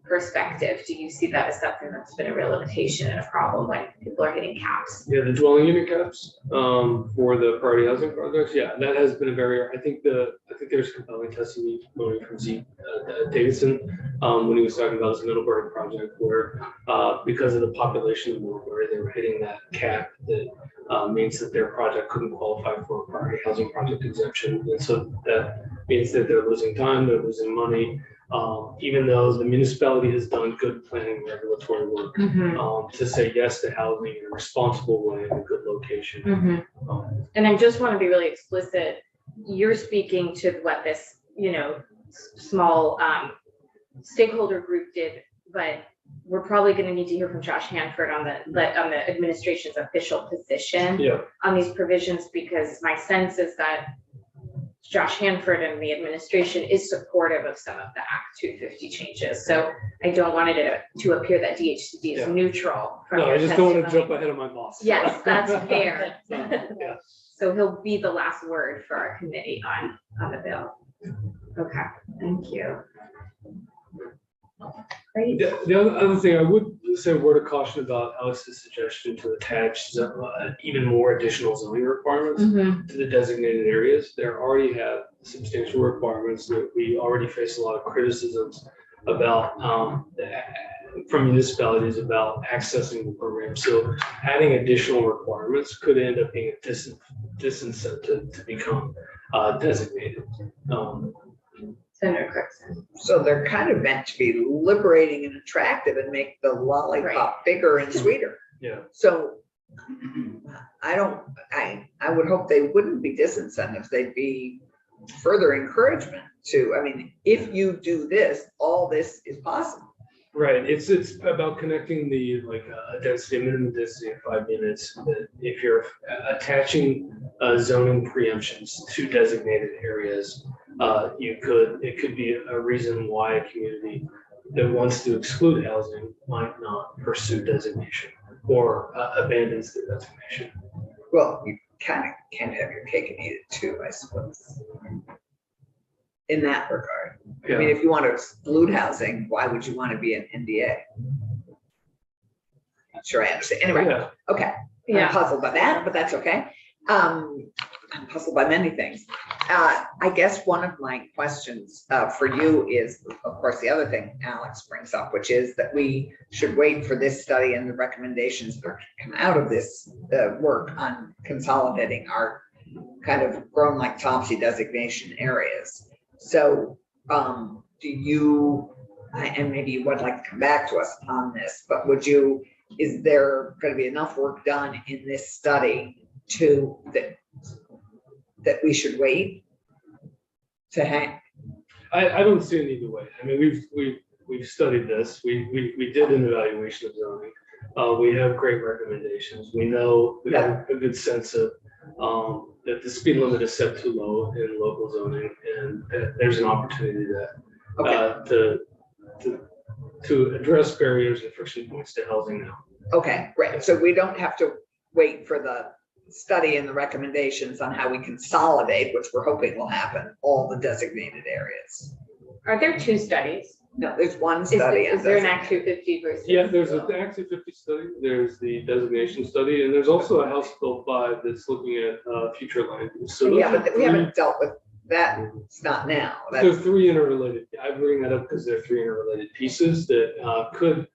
perspective? Do you see that as something that's been a real limitation and a problem when people are hitting caps? Yeah, the dwelling unit caps for the priority housing projects. Yeah, that has been a barrier. I think there's compelling testimony from Zeke Davidson when he was talking about his Middlebury project, where because of the population of Middlebury, they were hitting that cap that means that their project couldn't qualify for a priority housing project exemption, and so that means that they're losing time, they're losing money. Even though the municipality has done good planning and regulatory work to say yes to housing in a responsible way in a good location. And I just want to be really explicit. You're speaking to what this, you know, small stakeholder group did, but we're probably going to need to hear from Josh Hanford on the administration's official position on these provisions, because my sense is that Josh Hanford and the administration is supportive of some of the Act 250 changes. So I don't want it to appear that DHCD is neutral. From No, your I just don't want to testimony. jump ahead of my boss. Yes, that's fair. Yeah. So he'll be the last word for our committee on the bill. Okay, thank you. Great. The other thing I would say a word of caution about Alex's suggestion to attach even more additional zoning requirements to the designated areas. There already have substantial requirements that we already face a lot of criticisms about from municipalities about accessing the program. So adding additional requirements could end up being a disincentive to become designated. Senator Clarkson. So they're kind of meant to be liberating and attractive and make the lollipop bigger and sweeter. Yeah. So I would hope they wouldn't be disincentives. They'd be further encouragement to, I mean, if you do this, all this is possible. Right, it's about connecting the density, minimum density of 5 units. That if you're attaching zoning preemptions to designated areas, it could be a reason why a community that wants to exclude housing might not pursue designation or abandons their designation. Well, you kind of can't have your cake and eat it too, I suppose. In that regard. I mean, if you want to exclude housing, why would you want to be an NDA? Not sure I understand. Anyway, okay. I'm puzzled by that, but that's okay. I'm puzzled by many things. I guess one of my questions for you is, of course, the other thing Alex brings up, which is that we should wait for this study and the recommendations that come out of this work on consolidating our kind of grown like Topsy designation areas. So do you, and maybe you would like to come back to us on this, but is there going to be enough work done in this study that we should wait to hang? I don't see it either way. I mean, we've studied this. We did an evaluation of zoning. We have great recommendations. We know we have a good sense of that the speed limit is set too low in local zoning, and that there's an opportunity to address barriers and friction points to housing now. Okay, great. So we don't have to wait for the study and the recommendations on how we consolidate, which we're hoping will happen, all the designated areas. Are there 2 studies? No, there's one study. Is there an Act 250 versus? Yeah, there's an Act 250 study, there's the designation study, and there's also a House Bill 5 that's looking at future land use. So yeah, but we haven't dealt with that. It's not now. They're 3 interrelated. I bring that up because they're 3 interrelated pieces that could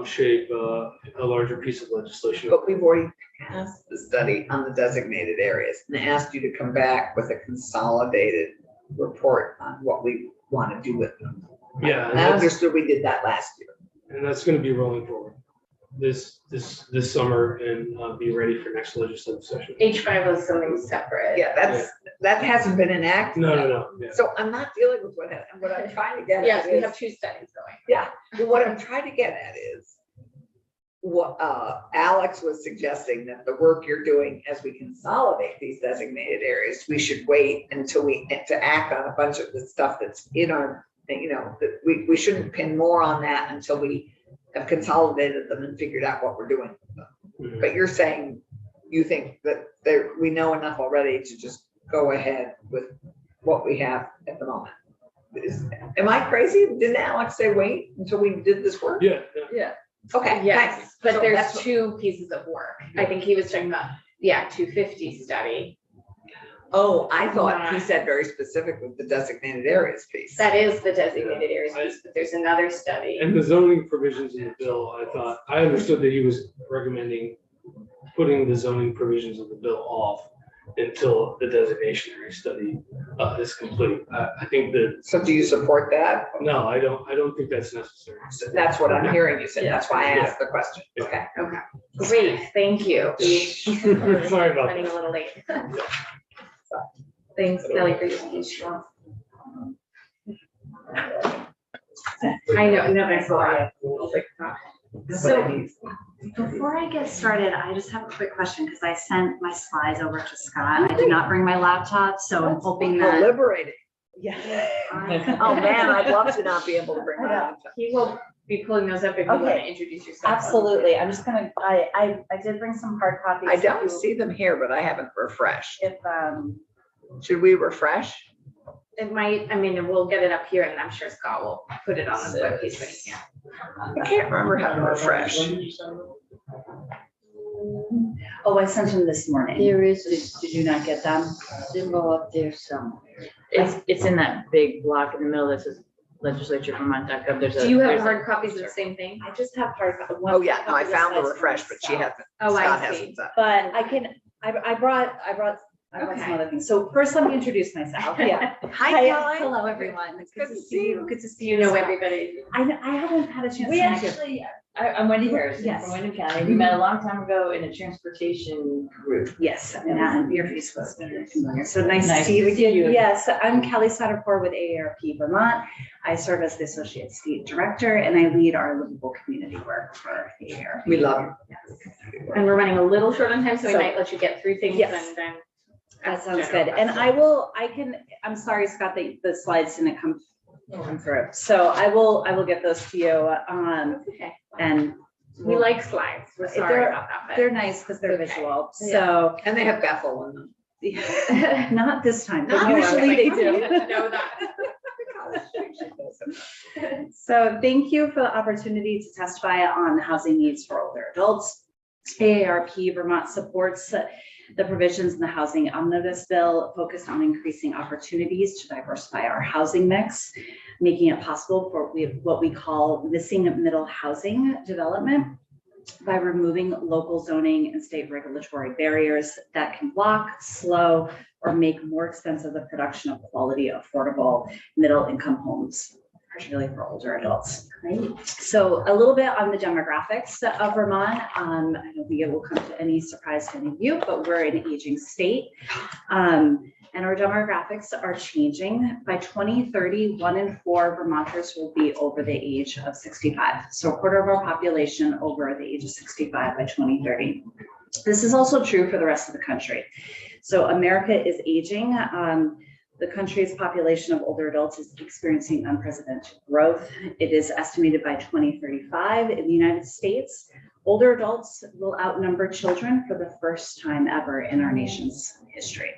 shape a larger piece of legislation. But we've already passed the study on the designated areas and asked you to come back with a consolidated report on what we want to do with them. Yeah, I understood we did that last year. And that's going to be rolling forward this summer and be ready for next legislative session. H5 was something separate. Yeah, that hasn't been enacted. No. Yeah. So I'm not dealing with what I'm trying to get at. Yes, we have 2 studies going. Yeah, but what I'm trying to get at is, what, Alex was suggesting that the work you're doing as we consolidate these designated areas, we should wait until to act on a bunch of the stuff that's in our, that we shouldn't pin more on that until we have consolidated them and figured out what we're doing. Mhm. But you're saying you think that we know enough already to just go ahead with what we have at the moment. Am I crazy? Didn't Alex say wait until we did this work? Yeah, Okay, thanks. Yes, but So there's that's- 2 pieces of work. I think he was talking about, 250 study. Oh, I thought he Not- said very specific with the designated areas piece. That is the designated areas piece, but there's another study. and the zoning provisions in the bill, I understood that he was recommending putting the zoning provisions of the bill off until the designation area study is complete. I think that, So do you support that? no, I don't think that's necessary. That's what I'm hearing you say. That's why I Yeah. asked the question. Okay. Okay, great, thank you. Sorry about Running that. a little late. Thanks, Kelly, for your speech. I know, that's a lot. So before I get started, I just have a quick question because I sent my slides over to Scott. I did not bring my laptop, so I'm hoping that. Deliberating. Yeah. Oh, man, I'd love to not be able to bring my laptop. He will be pulling those up if you want to Okay. introduce yourself. Absolutely. I'm just gonna, I did bring some hard copies. I don't if you- see them here, but I haven't refreshed. If, Should we refresh? It might, we'll get it up here and I'm sure Scott will put it on the web page when he can. I can't remember how to refresh. oh, I sent them this morning. There is Did you not get them? a symbol up there somewhere. It's in that big block in the middle that says legislaturevermont.gov. There's a. Do you have there's a- hard copies of the same thing? I just have hard. Oh, yeah, no, I found the refresh, but she hasn't. Oh, I Scott see. hasn't done. But I can, I brought some Okay. other things. So first, let me introduce myself. Yeah. Hi, Kelly. Hello, everyone. It's Good to see you. Good to see You you. know as well. everybody. I haven't had a chance. We to meet you. actually, I'm Wendy Harrison Yes. from Wyndham County. We met a long time ago in a transportation group. Yes, and your face was very familiar. So nice to Nice see you to see again. you. Yes, I'm Kelly Satterpour with AARP Vermont. I serve as the Associate State Director and I lead our livable community work for AARP. We love you. And we're running a little short on time, so we So- might let you get through things Yes. and then. That sounds general good. And questions. I'm sorry, Scott, that the slides didn't come through. So I will get those to you. Okay. And We like slides. We're sorry They're- about that, but. they're nice because they're Okay. visual. Yeah. So And they have Bethel in them. not this time, but No, I was usually like, they "Oh, you do. didn't know that." So thank you for the opportunity to testify on housing needs for older adults. AARP Vermont supports the provisions in the Housing Omnibus Bill focused on increasing opportunities to diversify our housing mix, making it possible for what we call missing middle housing development by removing local zoning and state regulatory barriers that can block, slow, or make more expensive the production of quality, affordable, middle-income homes, particularly for older adults. Right. So a little bit on the demographics of Vermont. I don't think it will come to any surprise to any of you, but we're an aging state. And our demographics are changing. By 2030, 1 in 4 Vermonters will be over the age of 65. So a quarter of our population over the age of 65 by 2030. This is also true for the rest of the country. So America is aging. The country's population of older adults is experiencing unprecedented growth. It is estimated by 2035 in the United States, older adults will outnumber children for the first time ever in our nation's history.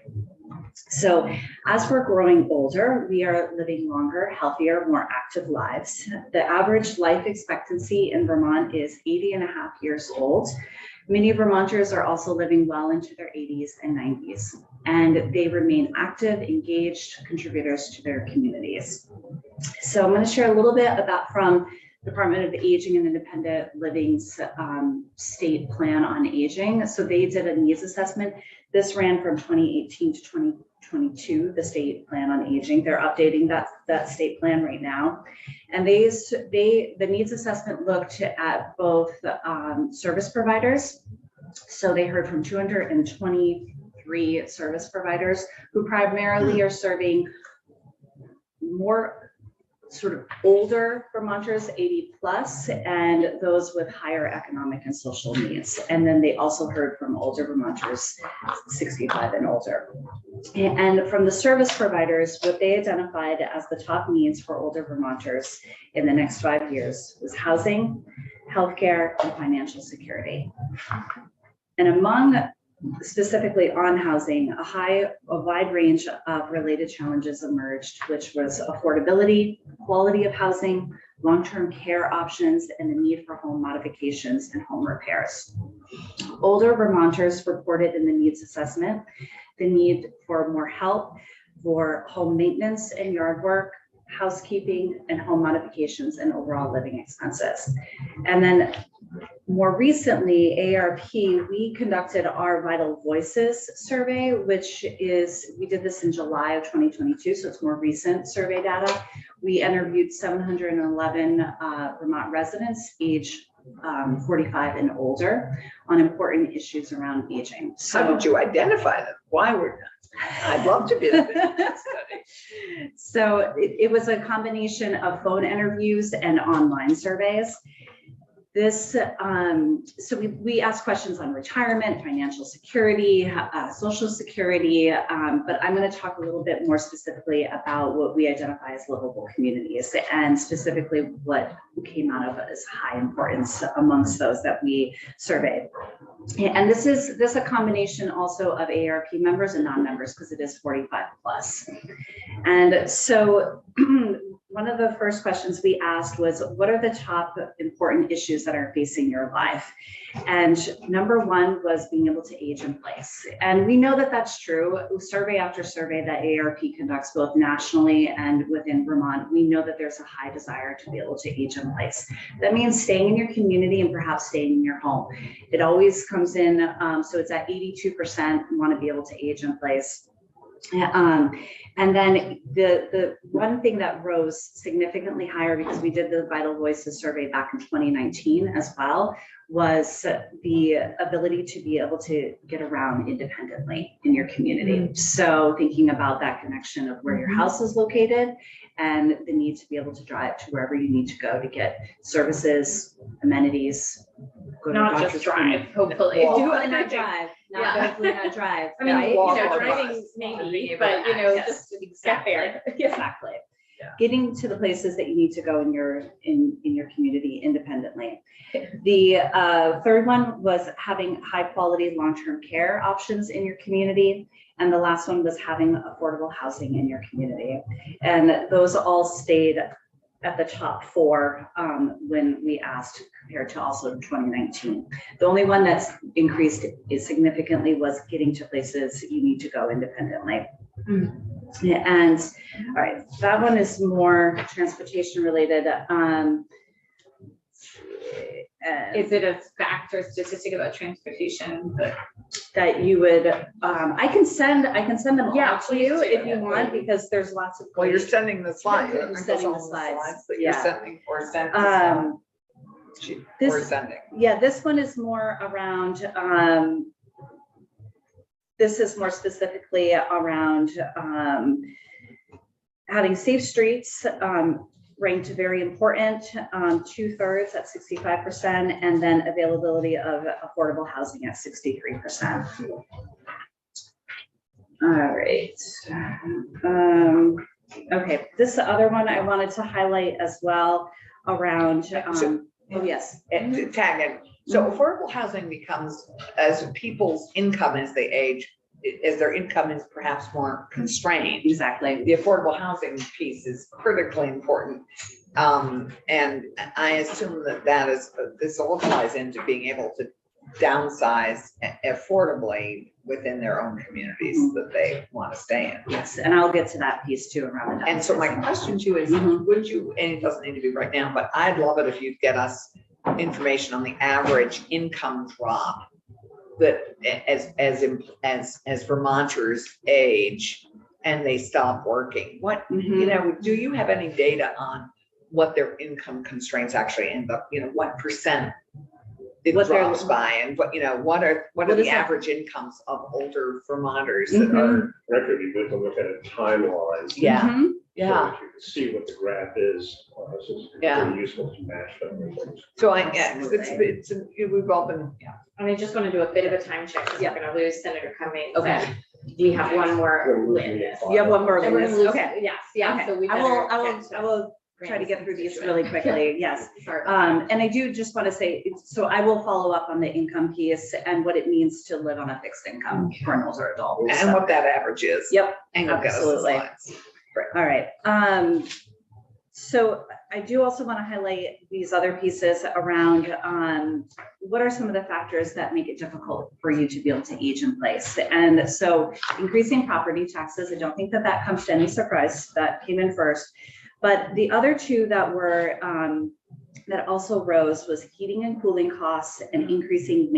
So as we're growing older, we are living longer, healthier, more active lives. The average life expectancy in Vermont is 80.5 years old. Many Vermonters are also living well into their 80s and 90s, and they remain active, engaged contributors to their communities. So I'm going to share a little bit about from Department of Aging and Independent Living's state plan on aging. So they did a needs assessment. This ran from 2018 to 2022, the state plan on aging. They're updating that state plan right now. And the needs assessment looked at both service providers. So they heard from 223 service providers who primarily are serving more sort of older Vermonters, 80 plus, and those with higher economic and social needs. And then they also heard from older Vermonters, 65 and older. And from the service providers, what they identified as the top needs for older Vermonters in the next 5 years was housing, healthcare, and financial security. And among, specifically on housing, a wide range of related challenges emerged, which was affordability, quality of housing, long-term care options, and the need for home modifications and home repairs. Older Vermonters reported in the needs assessment the need for more help for home maintenance and yard work, housekeeping, and home modifications and overall living expenses. And then more recently, AARP, we conducted our Vital Voices survey, which is, we did this in July of 2022, so it's more recent survey data. We interviewed 711 Vermont residents age 45 and older on important issues around aging. How did you identify them? Why were, I'd love to be in that study. So it was a combination of phone interviews and online surveys. This, so we asked questions on retirement, financial security, social security, but I'm going to talk a little bit more specifically about what we identify as livable communities and specifically what came out of as high importance amongst those that we surveyed. And this is a combination also of AARP members and non-members because it is 45 plus. And so one of the first questions we asked was, what are the top important issues that are facing your life? And number one was being able to age in place. And we know that that's true. Survey after survey that AARP conducts both nationally and within Vermont, we know that there's a high desire to be able to age in place. That means staying in your community and perhaps staying in your home. It always comes in, so it's at 82% want to be able to age in place. And then the one thing that rose significantly higher, because we did the Vital Voices survey back in 2019 as well, was the ability to be able to get around independently in your community. So thinking about that connection of where your house is located and the need to be able to drive to wherever you need to go to get services, amenities. Go to Not doctor's just drive, appointment. hopefully. Hopefully not drive, Yeah. not drive. I mean, right? you know, Walk or driving bus. maybe, but you know, just get there. Exactly. Yeah. Getting to the places that you need to go in your community independently. The third one was having high quality long-term care options in your community. And the last one was having affordable housing in your community. And those all stayed at the top four when we asked, compared to also 2019. The only one that's increased significantly was getting to places you need to go independently. Yeah, and all right, that one is more transportation related. Is it a fact or statistic about transportation? That you would, I can send them all Yeah, to you please do. if you want, because there's lots of. Well, you're sending the slides. I'm Aren't those sending the all slides, that you're yeah. sending or sent. This- Or sending. Yeah, this one is more around, this is more specifically around having safe streets, ranked very important, 2/3 at 65%, and then availability of affordable housing at 63%. All right. Okay, this other one I wanted to highlight as well around, oh, yes. And tag it. So affordable housing becomes, as people's income as they age, as their income is perhaps more constrained. Exactly. The affordable housing piece is critically important. And I assume that this all ties into being able to downsize affordably within their own communities that they want to stay in. Yes, and I'll get to that piece too around the. And so my question to you is, would you, and it doesn't need to be right now, but I'd love it if you'd get us information on the average income drop that as Vermonters age and they stop working. What, you know, do you have any data on what their income constraints actually end up, you know, what percent it What they're- drops by, and what, you know, what are What the is that? average incomes of older Vermonters that are, Record, you have to look at a timeline. yeah. Mhm. Yeah. that you can see what the graph is. So it's Yeah. pretty useful to match them with things. So yeah, 'cause it's, we've all been, yeah. And I just want to do a bit of a time check because we're going to lose Senator Cummings. Okay. We have one more We're losing witness. it. You have one more And we're gonna witness, lose- okay. Yes, yeah, Okay. so we I better will, get I will try to get through these Grants. really quickly, yes. Sorry. And I do just want to say, so I will follow up on the income piece and what it means to live on a fixed income for an older adult. And So- what that average is. Yep, And you'll get us the absolutely. slides. all right. So I do also want to highlight these other pieces around what are some of the factors that make it difficult for you to be able to age in place? And so increasing property taxes, I don't think that that comes to any surprise, that came in first. But the other two that were, that also rose was heating and cooling costs and increasing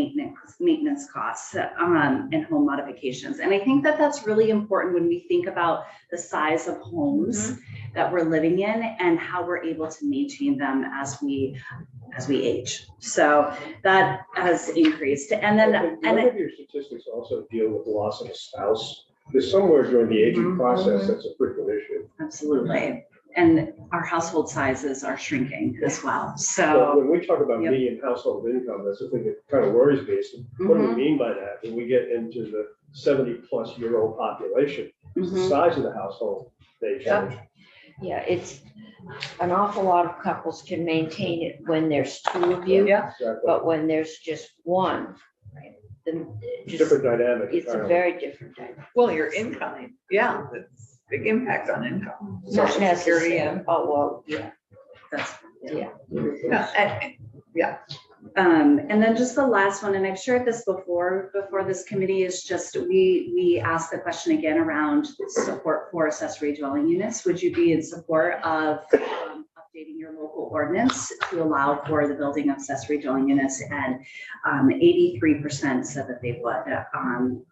maintenance costs and home modifications. And I think that that's really important when we think about the size of homes that we're living in and how we're able to maintain them as we age. So that has increased. And then, None of your statistics also deal with the loss of a spouse. There's somewhere during the aging process, that's a frequent issue. absolutely. And our household sizes are shrinking as well. But So, when we talk about Yep. median household income, that's the thing that kind of worries me. So what do we mean by that? When we get into the 70-plus-year-old population, the mhm, size of the household, they change. Yeah, it's, an awful lot of couples can maintain it when there's two of you, Yeah. Exactly. but when there's just one, right, then just, Different dynamic. it's a entirely. very different dynamic. Well, your income, yeah, that's big impact on income. Not Social security necessarily, and, oh, well, yeah, that's, yeah. yeah, and then just the last one, and I've shared this before this committee, is just, we asked the question again around support for accessory dwelling units. Would you be in support of updating your local ordinance to allow for the building of accessory dwelling units? And 83% said that they would,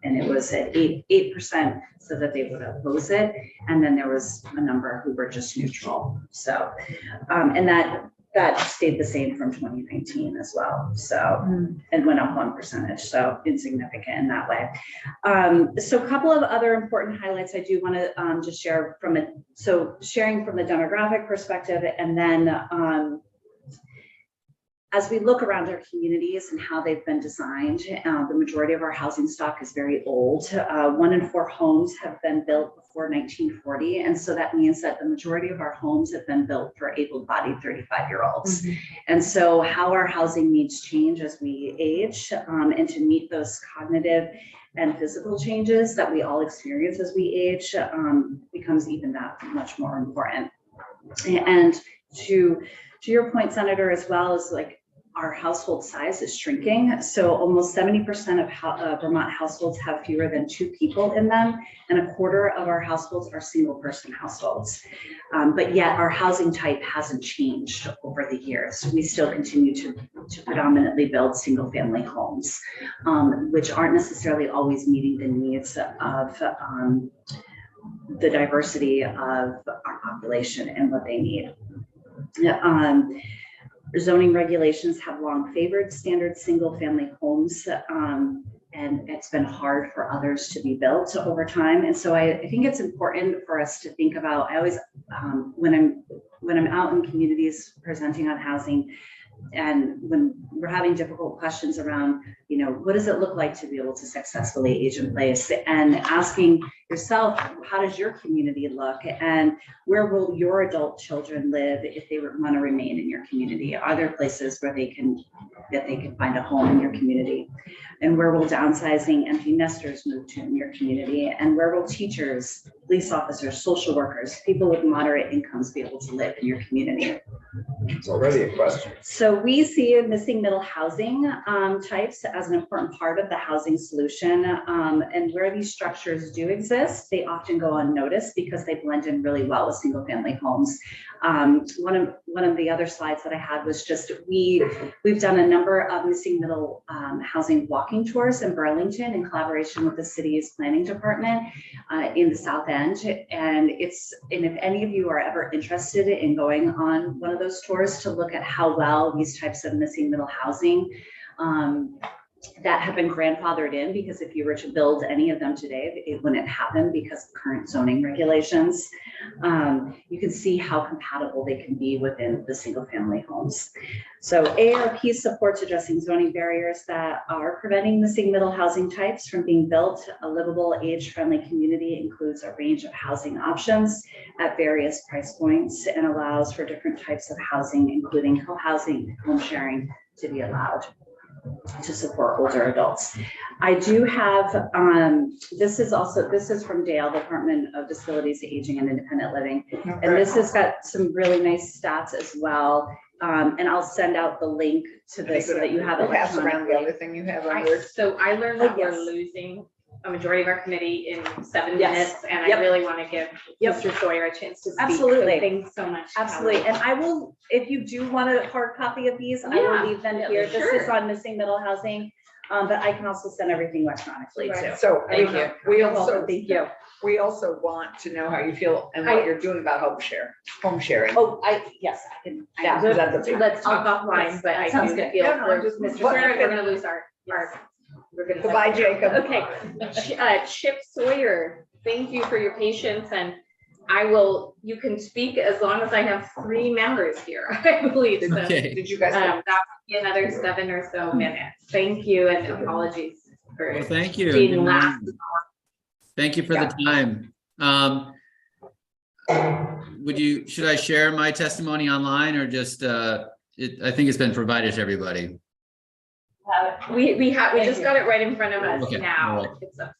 and it was at 8% said that they would oppose it. And then there was a number who were just neutral. So, and that stayed the same from 2019 as well. So, and went up 1%, so insignificant in that way. So a couple of other important highlights I do want to just share from it. So sharing from the demographic perspective, and then as we look around our communities and how they've been designed, the majority of our housing stock is very old. 1 in 4 homes have been built before 1940. And so that means that the majority of our homes have been built for able-bodied 35-year-olds. And so how our housing needs change as we age, and to meet those cognitive and physical changes that we all experience as we age, becomes even that much more important. And to your point, Senator, as well, as like, our household size is shrinking. So almost 70% of Vermont households have fewer than 2 people in them, and a quarter of our households are single person households. But yet our housing type hasn't changed over the years. We still continue to predominantly build single family homes, which aren't necessarily always meeting the needs of the diversity of our population and what they need. Zoning regulations have long favored standard single-family homes, and it's been hard for others to be built over time. And so I think it's important for us to think about, I always, when I'm out in communities presenting on housing, and when we're having difficult questions around, you know, what does it look like to be able to successfully age in place, and asking yourself, how does your community look, and where will your adult children live if they want to remain in your community? Are there places where they can find a home in your community? And where will downsizing empty nesters move to in your community? And where will teachers, police officers, social workers, people with moderate incomes be able to live in your community? it's already a question. So we see missing middle housing types as an important part of the housing solution. And where these structures do exist, they often go unnoticed because they blend in really well with single family homes. One of the other slides that I had was just, we've done a number of missing middle housing walking tours in Burlington in collaboration with the city's planning department in the South End. And if any of you are ever interested in going on one of those tours to look at how well these types of missing middle housing that have been grandfathered in, because if you were to build any of them today, it wouldn't happen because of current zoning regulations. You can see how compatible they can be within the single family homes. So ARP supports addressing zoning barriers that are preventing missing middle housing types from being built. A livable, age-friendly community includes a range of housing options at various price points and allows for different types of housing, including co-housing, home sharing, to be allowed to support older adults. I do have, this is from Dale, Department of Disabilities, Aging and Independent Living. And this has got some really nice stats as well. And I'll send out the link to this so that you have it. Pass around the electronically. other thing you have on your. So I learned that we're yes. losing a majority of our committee in 7 Yes. minutes, and Yep. I really want to give Yep. Mr. Sawyer a chance to speak. So Absolutely. thanks so much. Absolutely, and I will, if you do want a hard copy of these, I Yeah, will leave them yeah, here. This is sure. on missing middle housing, but I can also send everything electronically too. Right. So Thank you. we You're also, welcome. Thank you. we also want to know how you feel and what you're doing about home sharing. Oh, yes, I can. Yeah, that's a- Let's talk offline, but I Sounds do good. feel Yeah, no, for just- Mr. Sawyer, we're gonna lose our, we're gonna. Goodbye, Jacob. Okay, Chip Sawyer, thank you for your patience, and you can speak as long as I have 3 members here, I believe. So, Okay. Did you guys? that would be another 7 or so minutes. Thank you, and apologies for Well, thank you. being Good last. morning. Thank you for the time. Should I share my testimony online or just, I think it's been provided to everybody. We just got it right in front of us Okay, now. all right. It's up.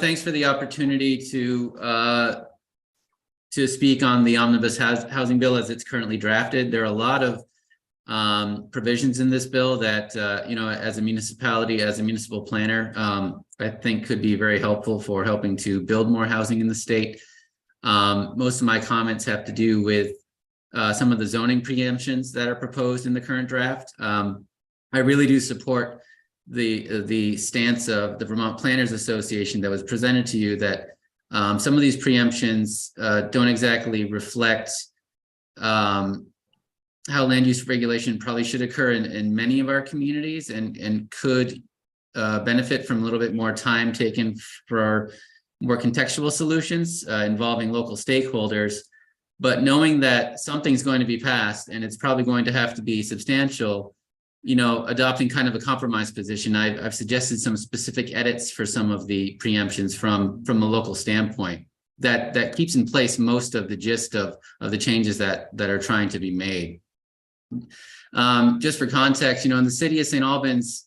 Thanks for the opportunity to speak on the omnibus housing bill as it's currently drafted. There are a lot of provisions in this bill that, as a municipality, as a municipal planner, I think could be very helpful for helping to build more housing in the state. Most of my comments have to do with some of the zoning preemptions that are proposed in the current draft. I really do support the stance of the Vermont Planners Association that was presented to you, that some of these preemptions don't exactly reflect how land use regulation probably should occur in many of our communities, and could benefit from a little bit more time taken for more contextual solutions involving local stakeholders. But knowing that something's going to be passed and it's probably going to have to be substantial, adopting kind of a compromise position, I've suggested some specific edits for some of the preemptions from a local standpoint that keeps in place most of the gist of the changes that are trying to be made. Just for context, in the city of St. Albans,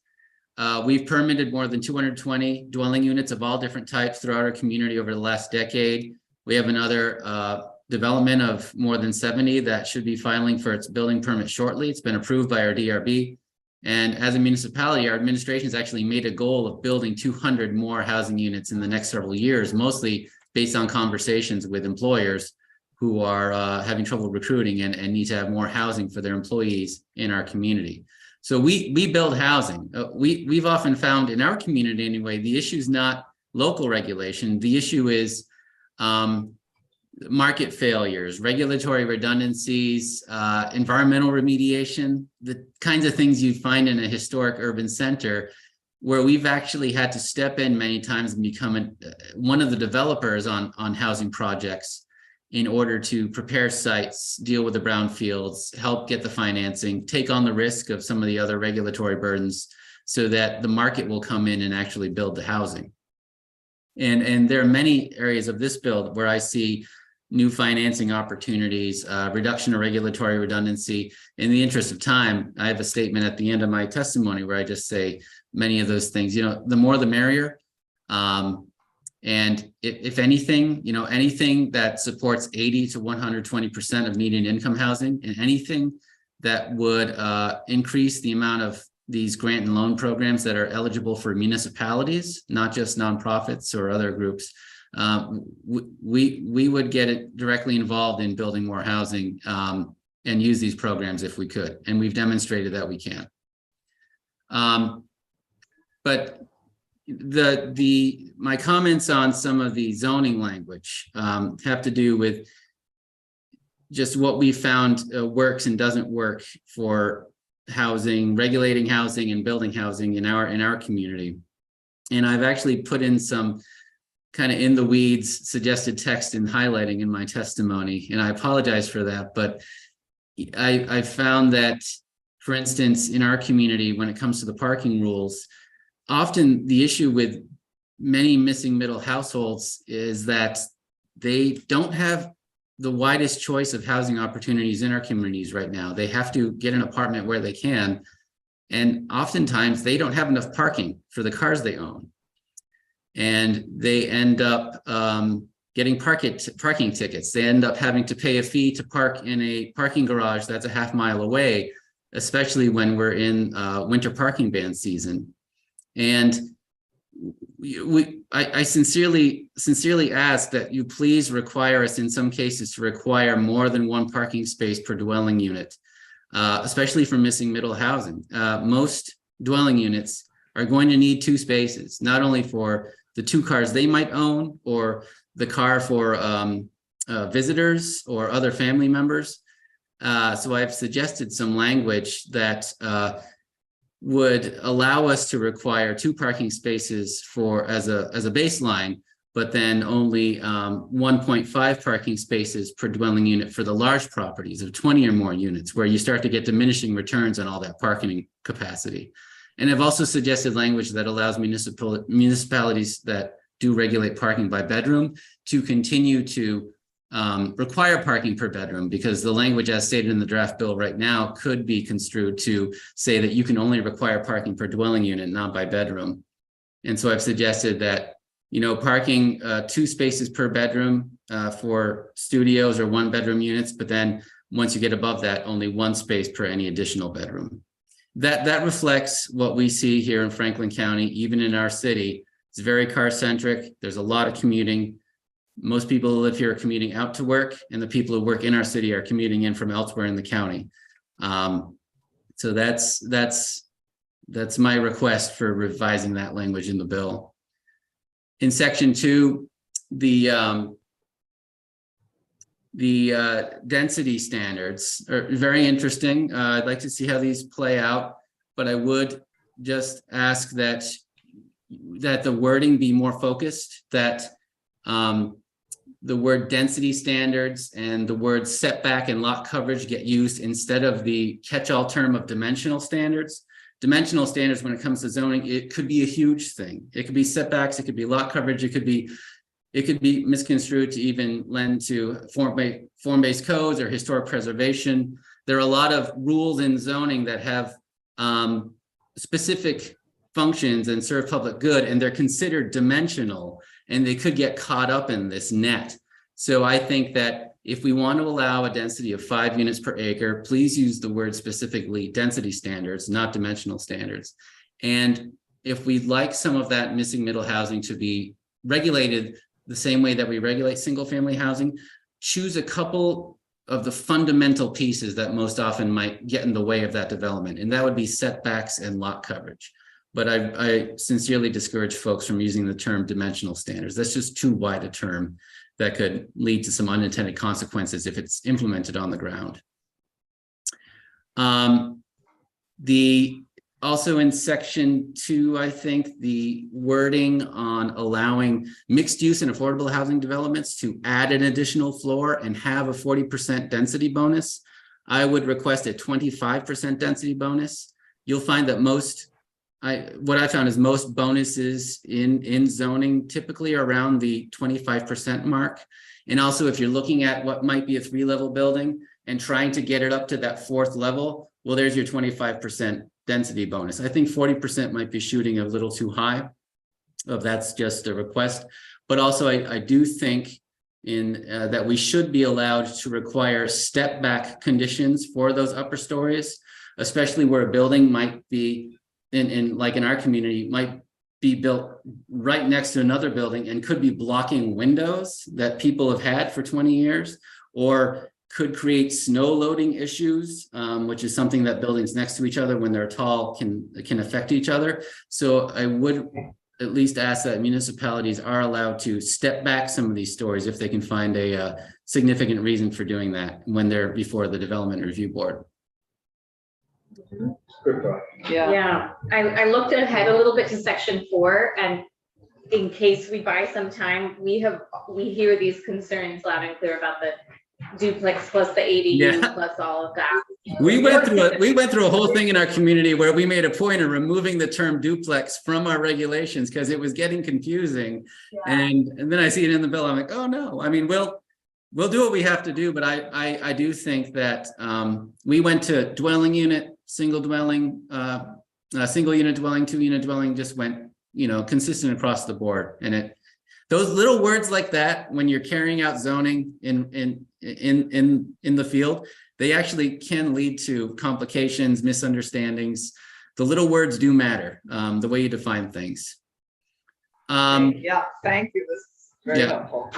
we've permitted more than 220 dwelling units of all different types throughout our community over the last decade. We have another development of more than 70 that should be filing for its building permit shortly. It's been approved by our DRB. And as a municipality, our administration has actually made a goal of building 200 more housing units in the next several years, mostly based on conversations with employers who are having trouble recruiting and need to have more housing for their employees in our community. So we build housing. We've often found in our community anyway, the issue is not local regulation. The issue is market failures, regulatory redundancies, environmental remediation, the kinds of things you'd find in a historic urban center, where we've actually had to step in many times and become one of the developers on housing projects in order to prepare sites, deal with the brownfields, help get the financing, take on the risk of some of the other regulatory burdens so that the market will come in and actually build the housing. And there are many areas of this bill where I see new financing opportunities, reduction of regulatory redundancy. In the interest of time, I have a statement at the end of my testimony where I just say many of those things, the more the merrier. And if anything, anything that supports 80 to 120% of median income housing, and anything that would increase the amount of these grant and loan programs that are eligible for municipalities, not just nonprofits or other groups, we would get it directly involved in building more housing and use these programs if we could. And we've demonstrated that we can. But my comments on some of the zoning language have to do with just what we found works and doesn't work for housing, regulating housing and building housing in our community. And I've actually put in some kind of in the weeds suggested text and highlighting in my testimony, and I apologize for that, but I found that, for instance, in our community, when it comes to the parking rules, often the issue with many missing middle households is that they don't have the widest choice of housing opportunities in our communities right now. They have to get an apartment where they can, and oftentimes they don't have enough parking for the cars they own. And they end up getting parking tickets. They end up having to pay a fee to park in a parking garage that's a half mile away, especially when we're in winter parking ban season. And I sincerely ask that you please require us in some cases to require more than one parking space per dwelling unit, especially for missing middle housing. Most dwelling units are going to need 2 spaces, not only for the 2 cars they might own or the car for visitors or other family members. So I've suggested some language that would allow us to require 2 parking spaces as a baseline, but then only 1.5 parking spaces per dwelling unit for the large properties of 20 or more units, where you start to get diminishing returns on all that parking capacity. And I've also suggested language that allows municipalities that do regulate parking by bedroom to continue to require parking per bedroom, because the language as stated in the draft bill right now could be construed to say that you can only require parking per dwelling unit, not by bedroom. And so I've suggested that, parking 2 spaces per bedroom for studios or 1-bedroom units, but then once you get above that, only 1 space per any additional bedroom. That reflects what we see here in Franklin County, even in our city. It's very car-centric. There's a lot of commuting. Most people who live here are commuting out to work, and the people who work in our city are commuting in from elsewhere in the county. So that's my request for revising that language in the bill. In section 2, the density standards are very interesting. I'd like to see how these play out, but I would just ask that the wording be more focused, that the word density standards and the word setback and lot coverage get used instead of the catch-all term of dimensional standards. Dimensional standards, when it comes to zoning, it could be a huge thing. It could be setbacks, it could be lot coverage, it could be misconstrued to even lend to form-based codes or historic preservation. There are a lot of rules in zoning that have specific functions and serve public good, and they're considered dimensional, and they could get caught up in this net. So I think that if we want to allow a density of 5 units per acre, please use the word specifically density standards, not dimensional standards. And if we'd like some of that missing middle housing to be regulated the same way that we regulate single family housing, choose a couple of the fundamental pieces that most often might get in the way of that development. And that would be setbacks and lot coverage. But I sincerely discourage folks from using the term dimensional standards. That's just too wide a term that could lead to some unintended consequences if it's implemented on the ground. Also in section 2, I think the wording on allowing mixed use and affordable housing developments to add an additional floor and have a 40% density bonus, I would request a 25% density bonus. You'll find that what I found is most bonuses in zoning typically are around the 25% mark. And also if you're looking at what might be a 3-level building and trying to get it up to that 4th level, well, there's your 25% density bonus. I think 40% might be shooting a little too high. That's just a request. But also I do think that we should be allowed to require step back conditions for those upper stories, especially where a building might be like in our community, might be built right next to another building and could be blocking windows that people have had for 20 years, or could create snow loading issues, which is something that buildings next to each other when they're tall can affect each other. So I would at least ask that municipalities are allowed to step back some of these stories if they can find a significant reason for doing that when they're before the Development Review Board. Good thought. Yeah, I looked ahead a little bit to section 4, and in case we buy some time, we hear these concerns loud and clear about the duplex plus the ADU Yeah. plus all of that. We went through a whole thing in our community where we made a point of removing the term duplex from our regulations because it was getting confusing. And then I see it in the bill. I'm like, oh no. I mean, we'll do what we have to do, but I do think that we went to dwelling unit, single dwelling, single unit dwelling, 2-unit dwelling, just went, consistent across the board. And those little words like that, when you're carrying out zoning in the field, they actually can lead to complications, misunderstandings. The little words do matter, the way you define things. Yeah, thank you. This is very Yeah. helpful.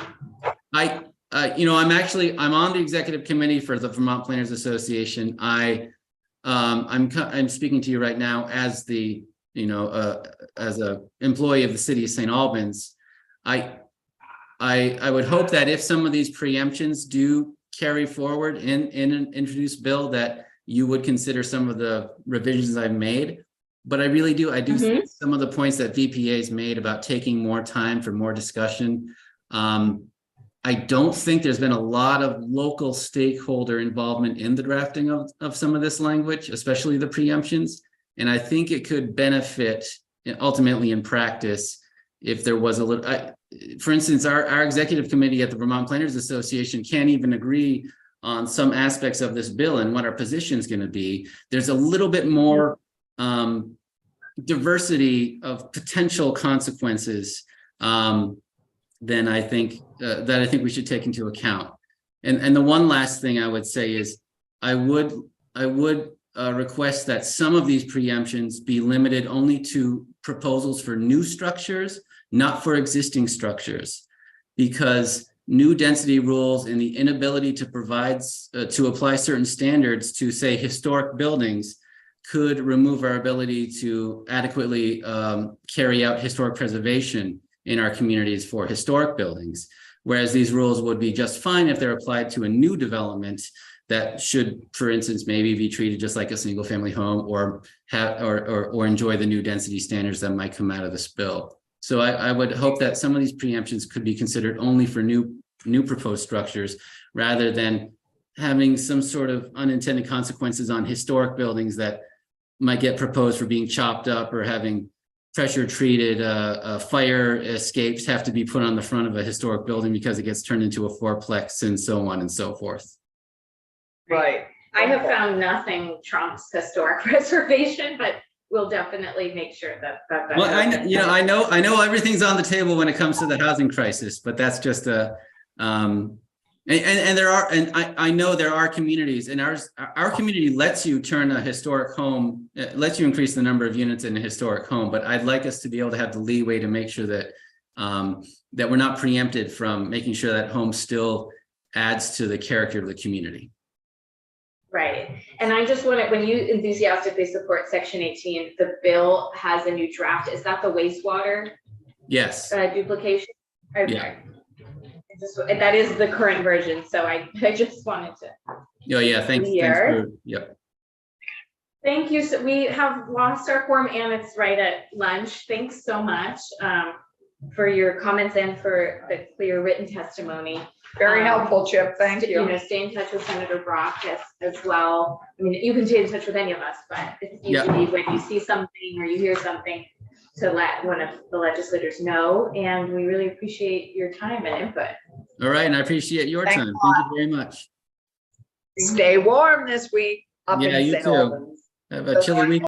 I'm on the executive committee for the Vermont Planners Association. I'm speaking to you right now as as a employee of the city of St. Albans. I would hope that if some of these preemptions do carry forward in an introduced bill, that you would consider some of the revisions I've made. But I really do. I do think some of the points that VPA's made about taking more time for more discussion. I don't think there's been a lot of local stakeholder involvement in the drafting of some of this language, especially the preemptions. And I think it could benefit ultimately in practice if there was a little, for instance, our executive committee at the Vermont Planners Association can't even agree on some aspects of this bill and what our position is going to be. There's a little bit more diversity of potential consequences than I think we should take into account. And the one last thing I would say is I would request that some of these preemptions be limited only to proposals for new structures, not for existing structures, because new density rules and the inability to provide to apply certain standards to, say, historic buildings could remove our ability to adequately carry out historic preservation in our communities for historic buildings, whereas these rules would be just fine if they're applied to a new development that should, for instance, maybe be treated just like a single family home or enjoy the new density standards that might come out of this bill. So I would hope that some of these preemptions could be considered only for new proposed structures rather than having some sort of unintended consequences on historic buildings that might get proposed for being chopped up or having pressure treated fire escapes have to be put on the front of a historic building because it gets turned into a fourplex and so on and so forth. Right. I have found nothing trumps historic preservation, but we'll definitely make sure that. Well, I know everything's on the table when it comes to the housing crisis, but that's just I know there are communities, and our community lets you turn a historic home, lets you increase the number of units in a historic home, but I'd like us to be able to have the leeway to make sure that that we're not preempted from making sure that home still adds to the character of the community. Right. And I just want to, when you enthusiastically support Section 18, the bill has a new draft. Is that the wastewater? Yes. Duplication? Okay. Yeah. That is the current version. So I just wanted to. Oh, yeah. Thanks. Yep. Thank you. So we have lost our quorum and it's right at lunch. Thanks so much for your comments and for the clear written testimony. Very helpful, Chip. Thank you. Stay in touch with Senator Brock as well. I mean, you can stay in touch with any of us, but it's easy when you see something or you hear something to let one of the legislators know. And we really appreciate your time and input. All right. And I appreciate your time. Thank you very much. Stay warm this week up Yeah, in you St. too. Albans. Have a chilly week.